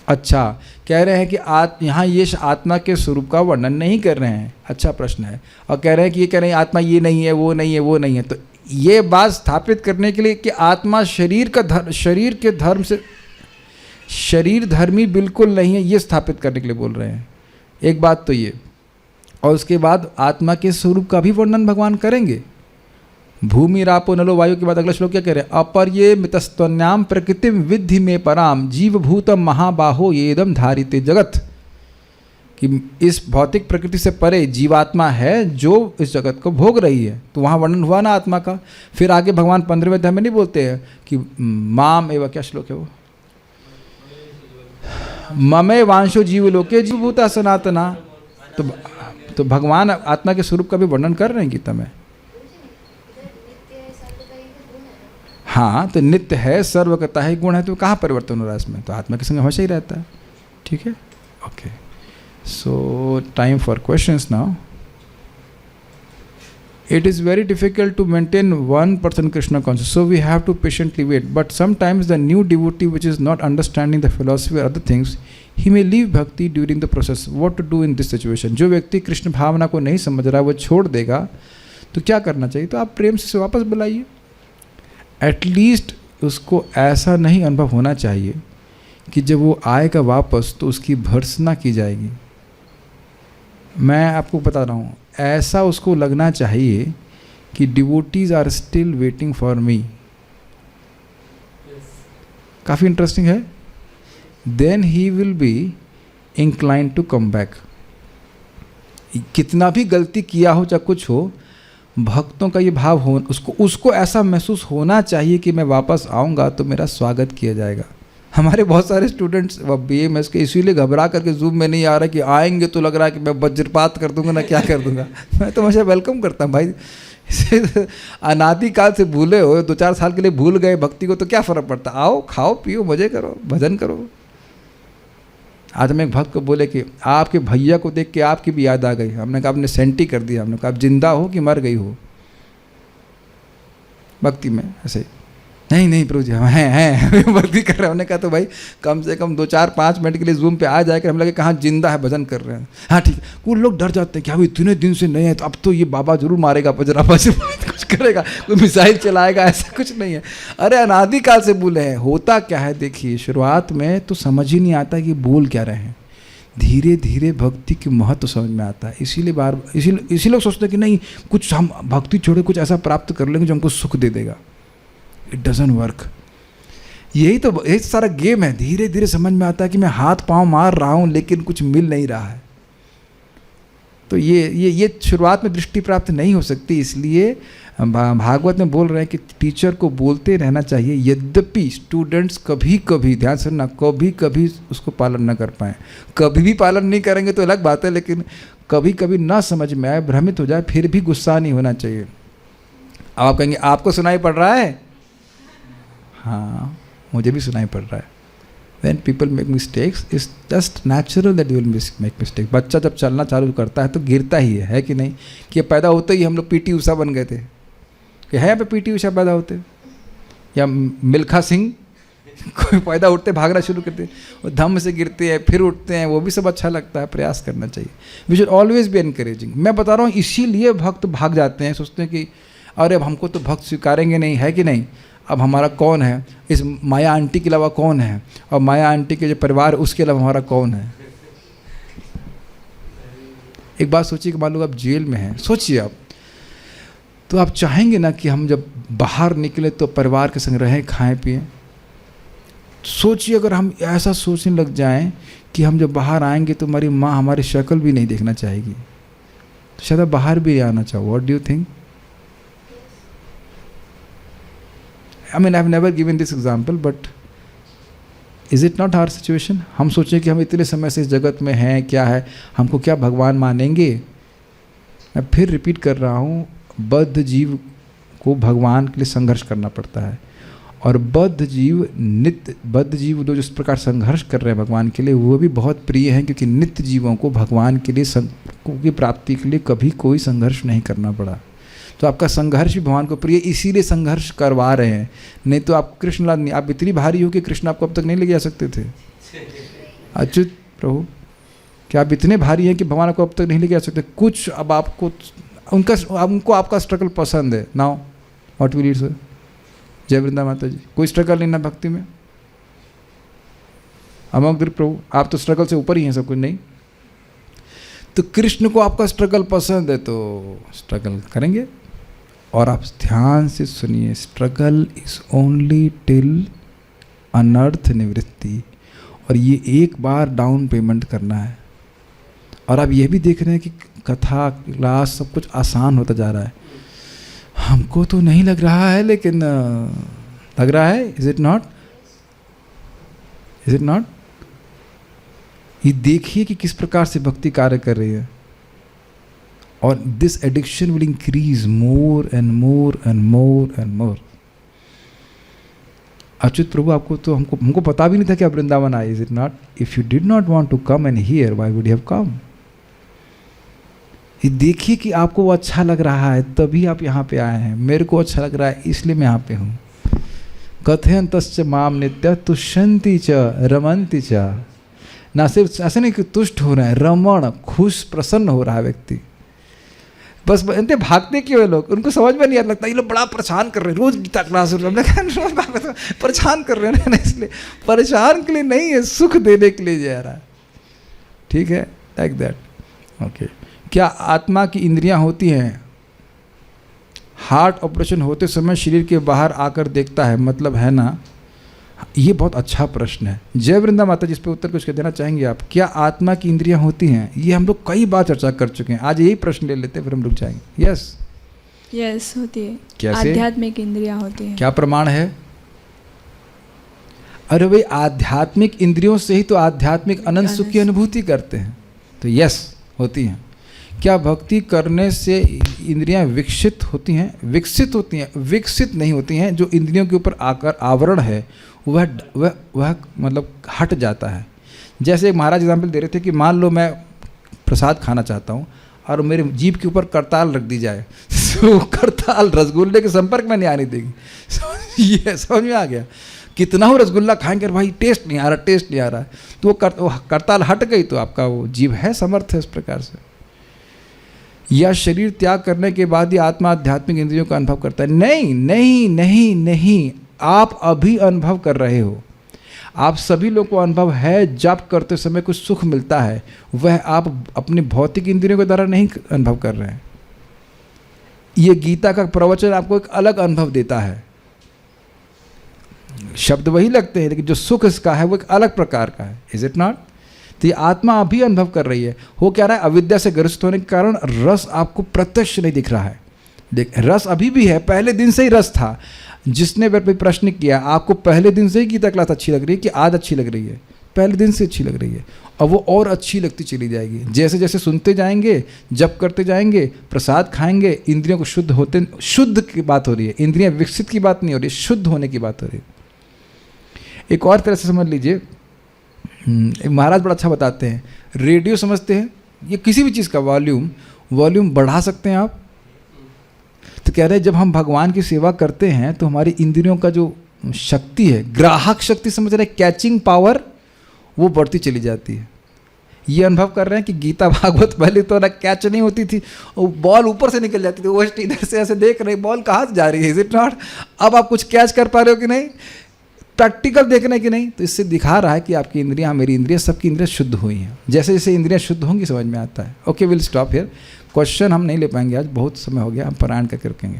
अच्छा कह रहे हैं कि यहाँ ये आत्मा के स्वरूप का वर्णन नहीं कर रहे हैं. अच्छा प्रश्न है. और कह रहे हैं कि ये कह रहे हैं आत्मा ये नहीं है, वो नहीं है, वो नहीं है. तो ये बात स्थापित करने के लिए कि आत्मा शरीर के धर्म से शरीर धर्मी बिल्कुल नहीं है, ये स्थापित करने के लिए बोल रहे हैं. एक बात तो ये, और उसके बाद आत्मा के स्वरूप का भी वर्णन भगवान करेंगे. भूमि रापो नलो वायु के बाद अगला श्लोक क्या कह रहे हैं? अपर ये मितस्तन्याम प्रकृति विद्धि में पराम जीवभूतम महाबाहो येदम धारिते जगत. कि इस भौतिक प्रकृति से परे जीवात्मा है जो इस जगत को भोग रही है. तो वहाँ वर्णन हुआ ना आत्मा का. फिर आगे भगवान 15वें अध्याय में नहीं बोलते हैं कि माम एवं, क्या श्लोक है वो, ममे वांशो जीव लोके जीवभूता सनातना. तो भगवान आत्मा के स्वरूप का भी वर्णन कर रहे हैं गीता में. हाँ, तो नित्य है, सर्वगता है, गुण है, तो कहाँ परिवर्तन हो रहा है इसमें? तो आत्मा के संग हमेशा ही रहता है. ठीक है, okay. So time for questions now. It is very difficult to maintain 1% Krishna consciousness, so we have to patiently wait. But sometimes the new devotee which is not understanding the philosophy or other things, he may leave bhakti during the process. What to do in this situation? जो व्यक्ति कृष्ण भावना को नहीं समझ रहा है वो छोड़ देगा, तो क्या करना चाहिए? तो आप प्रेम से वापस बुलाइए. एटलीस्ट उसको ऐसा नहीं अनुभव होना चाहिए कि जब वो आएगा वापस तो उसकी भर्त्सना की जाएगी. मैं आपको बता रहा हूँ, ऐसा उसको लगना चाहिए कि devotees are still waiting for me. काफ़ी इंटरेस्टिंग है. Then he will be incline to come back. कितना भी गलती किया हो चाहे कुछ हो, भक्तों का ये भाव हो, उसको ऐसा महसूस होना चाहिए कि मैं वापस आऊँगा तो मेरा स्वागत किया जाएगा. हमारे बहुत सारे स्टूडेंट्स BMS के इसीलिए घबरा करके जूम में नहीं आ रहा कि आएंगे तो लग रहा है कि मैं वज्रपात कर दूंगा ना क्या कर दूंगा। मैं तो हमेशा वेलकम करता हूँ भाई, इसे अनादिकाल से भूले हो, 2-4 साल के लिए भूल गए भक्ति को तो क्या फ़र्क पड़ता, आओ खाओ पियो मज़े करो भजन करो। आज हम एक भक्त को बोले कि आपके भैया को देख के आपकी भी याद आ गई। हमने कहा आपने सेंटी कर दिया। हमने कहा आप जिंदा हो कि मर गई हो भक्ति में? ऐसे नहीं नहीं प्रभु जी हम हैं भक्ति कर रहे हैं। हमने कहा तो भाई कम से कम 2-4-5 मिनट के लिए जूम पे आ जाकर हम लगे कहाँ जिंदा है भजन कर रहे हैं। हाँ ठीक है। कुछ लोग डर जाते हैं कि अभी इतने दिन से नहीं है तो अब तो ये बाबा जरूर मारेगा पजरा कुछ करेगा, कोई मिसाइल चलाएगा, ऐसा कुछ नहीं है। अरे अनादिकाल से बोले हैं। होता क्या है देखिए, शुरुआत में तो समझ ही नहीं आता कि बोल क्या रहे हैं, धीरे धीरे भक्ति की महत्व समझ में आता है। इसीलिए लोग सोचते हैं कि नहीं कुछ हम भक्ति छोड़े कुछ ऐसा प्राप्त कर लेंगे जो हमको सुख दे देगा। It doesn't work. यही सारा गेम है। धीरे धीरे समझ में आता है कि मैं हाथ पांव मार रहा हूं लेकिन कुछ मिल नहीं रहा है। तो ये शुरुआत में दृष्टि प्राप्त नहीं हो सकती। इसलिए भागवत में बोल रहे हैं कि टीचर को बोलते रहना चाहिए, यद्यपि स्टूडेंट्स कभी कभी, ध्यान से सुनना, कभी कभी उसको पालन न कर पाए। कभी भी पालन नहीं करेंगे तो अलग बात है, लेकिन कभी कभी ना समझ में आए, भ्रमित हो जाए, फिर भी गुस्सा नहीं होना चाहिए। अब आप कहेंगे आपको सुनाई पड़ रहा है? हाँ मुझे भी सुनाई पड़ रहा है। When people make mistakes, it's just natural that you will make mistake. बच्चा जब चलना चालू करता है तो गिरता ही है कि नहीं? कि पैदा होते ही हम लोग PT उषा बन गए थे कि है यहाँ पे PT उषा पैदा होते, या मिल्खा सिंह कोई पैदा उठते भागना शुरू करते, वो धम से गिरते हैं फिर उठते हैं, वो भी सब अच्छा लगता है। प्रयास करना चाहिए। We should always be encouraging. मैं बता रहा हूँ इसीलिए भक्त भाग जाते हैं, सोचते हैं कि अरे अब हमको तो भक्त स्वीकारेंगे नहीं, है कि नहीं? अब हमारा कौन है, इस माया आंटी के अलावा कौन है, और माया आंटी के जो परिवार उसके अलावा हमारा कौन है। एक बात सोचिए कि मान लो आप जेल में हैं, सोचिए आप, तो आप चाहेंगे ना कि हम जब बाहर निकले तो परिवार के संग रहें, खाएं पिएं। सोचिए अगर हम ऐसा सोचने लग जाएं कि हम जब बाहर आएंगे तो हमारी माँ हमारी शक्ल भी नहीं देखना चाहेगी, तो शायद आप बाहर भी आना चाहो। What do you think? I mean, I've never given this example, but is it not our situation? हम सोचें कि हम इतने समय से इस जगत में हैं, क्या है, हमको क्या भगवान मानेंगे? मैं फिर रिपीट कर रहा हूँ, बद्ध जीव को भगवान के लिए संघर्ष करना पड़ता है, और बद्ध जीव जो जिस प्रकार संघर्ष कर रहे हैं भगवान के लिए, वो भी बहुत प्रिय हैं, क्योंकि नित्य जीवों को भगवान के लिए की प्राप्ति के लिए कभी कोई संघर्ष नहीं करना पड़ा। तो आपका संघर्ष भी भगवान को प्रिय, इसीलिए संघर्ष करवा रहे हैं। नहीं तो आप कृष्णलाल नहीं, आप इतनी भारी हो कि कृष्ण आपको अब तक नहीं ले जा सकते थे। अच्युत प्रभु, क्या आप इतने भारी हैं कि भगवान आपको अब तक नहीं ले जा सकते? कुछ अब आपको उनको आपका स्ट्रगल पसंद है। नाउ व्हाट विल यू से? जय वृंदा माता जी, कोई स्ट्रगल नहीं ना भक्ति में? अमोघ प्रभु, आप तो स्ट्रगल से ऊपर ही हैं, सब कुछ नहीं। तो कृष्ण को आपका स्ट्रगल पसंद है तो स्ट्रगल करेंगे। और आप ध्यान से सुनिए, स्ट्रगल इज ओनली टिल अनर्थ निवृत्ति, और ये एक बार डाउन पेमेंट करना है। और आप ये भी देख रहे हैं कि कथा क्लास सब कुछ आसान होता जा रहा है। हमको तो नहीं लग रहा है, लेकिन लग रहा है। Is it not? Is it not? ये देखिए कि किस प्रकार से भक्ति कार्य कर रही है। और this addiction will increase more and more and more and more. Achyut Prabhu, आपको तो हमको पता भी नहीं था कि आप वृंदावन आए। Is it not? If you did not want to come and hear, why would you have come? ये देखिए कि आपको वो अच्छा लग रहा है तभी आप यहाँ पे आए हैं। मेरे को अच्छा लग रहा है इसलिए मैं यहाँ पे हूँ। कथयन्तश्च माम नित्य तुष्यन्ति च रमन्ति च। ना सिर्फ ऐसे नहीं कि तुष्ट हो रहे हैं, रमण, खुश, प्रसन्न हो रहा है व्यक्ति। बस इतने भागते क्यों है लोग? उनको समझ में नहीं आता, लगता ये लोग बड़ा परेशान कर रहे हैं, रोज गीता क्लास परेशान कर रहे हैं ना। इसलिए परेशान के लिए नहीं है, सुख देने के लिए जा रहा है। ठीक है, लाइक दैट। ओके, क्या आत्मा की इंद्रियां होती हैं? हार्ट ऑपरेशन होते समय शरीर के बाहर आकर देखता है, मतलब है ना? ये बहुत अच्छा प्रश्न है। जय वृंदा माता जी, इस पे उत्तर कुछ देना चाहेंगे आप? क्या आत्मा की इंद्रियां होती हैं? ये हम लोग कई बार चर्चा कर चुके हैं, आज यही प्रश्न ले लेते हैं, फिर हम रुक जाएंगे। यस होती है। कैसे? आध्यात्मिक इंद्रियां होती हैं। क्या प्रमाण है? अरे भाई आध्यात्मिक इंद्रियों से ही तो आध्यात्मिक अनंत सुख की अनुभूति करते हैं। तो यस होती हैं। क्या भक्ति करने से इंद्रियां विकसित होती हैं? विकसित होती हैं, विकसित नहीं होती हैं। जो इंद्रियों के ऊपर आकर आवरण है वह मतलब हट जाता है। जैसे एक महाराज एग्जाम्पल दे रहे थे कि मान लो मैं प्रसाद खाना चाहता हूँ और मेरे जीभ के ऊपर करताल रख दी जाए तो करताल रसगुल्ले के संपर्क में नहीं आने देगी। ये समझ में आ गया? कितना हो रसगुल्ला खाएंगे भाई टेस्ट नहीं आ रहा, टेस्ट नहीं आ रहा, तो वो करताल हट गई तो आपका वो जीभ है समर्थ है इस प्रकार से। या शरीर त्याग करने के बाद ही आत्मा आध्यात्मिक इंद्रियों का अनुभव करता है? नहीं नहीं नहीं नहीं, आप अभी अनुभव कर रहे हो। आप सभी लोग को अनुभव है, जप करते समय कुछ सुख मिलता है, वह आप अपनी भौतिक इंद्रियों के द्वारा नहीं अनुभव कर रहे हैं। ये गीता का प्रवचन आपको एक अलग अनुभव देता है। शब्द वही लगते हैं लेकिन जो सुख इसका है वो एक अलग प्रकार का है। Is it not? तो ये आत्मा अभी अनुभव कर रही है। हो क्या रहा है? अविद्या से ग्रस्त होने के कारण रस आपको प्रत्यक्ष नहीं दिख रहा है। देख, रस अभी भी है, पहले दिन से ही रस था। जिसने मेरे पे प्रश्न किया आपको पहले दिन से ही गीता क्लास अच्छी लग रही है कि आज अच्छी लग रही है? पहले दिन से अच्छी लग रही है और वो और अच्छी लगती चली जाएगी। जैसे जैसे सुनते जाएंगे, जप करते जाएंगे, प्रसाद खाएंगे, इंद्रियों को शुद्ध की बात हो रही है, इंद्रियां विकसित की बात नहीं हो रही, शुद्ध होने की बात हो रही है। एक और तरह से समझ लीजिए, महाराज बड़ा अच्छा बताते हैं, रेडियो समझते हैं, ये किसी भी चीज़ का वॉल्यूम बढ़ा सकते हैं आप। तो कह रहे हैं जब हम भगवान की सेवा करते हैं तो हमारी इंद्रियों का जो शक्ति है, ग्राहक शक्ति समझ रहे, कैचिंग पावर, वो बढ़ती चली जाती है। ये अनुभव कर रहे हैं कि गीता भागवत पहले तो ना कैच नहीं होती थी, बॉल ऊपर से निकल जाती थी, वो इधर से ऐसे देख रहे बॉल कहाँ से जा रही है, इज इट नॉट? अब आप कुछ कैच कर पा रहे हो कि नहीं? प्रैक्टिकल देखना है कि नहीं? तो इससे दिखा रहा है कि आपकी इंद्रियां, मेरी इंद्रियां, सबकी इंद्रियां शुद्ध हुई हैं। जैसे जैसे इंद्रियां शुद्ध होंगी समझ में आता है। Okay, will stop here. Question हम नहीं ले पाएंगे आज, बहुत समय हो गया, हम पारायण करके रुकेंगे।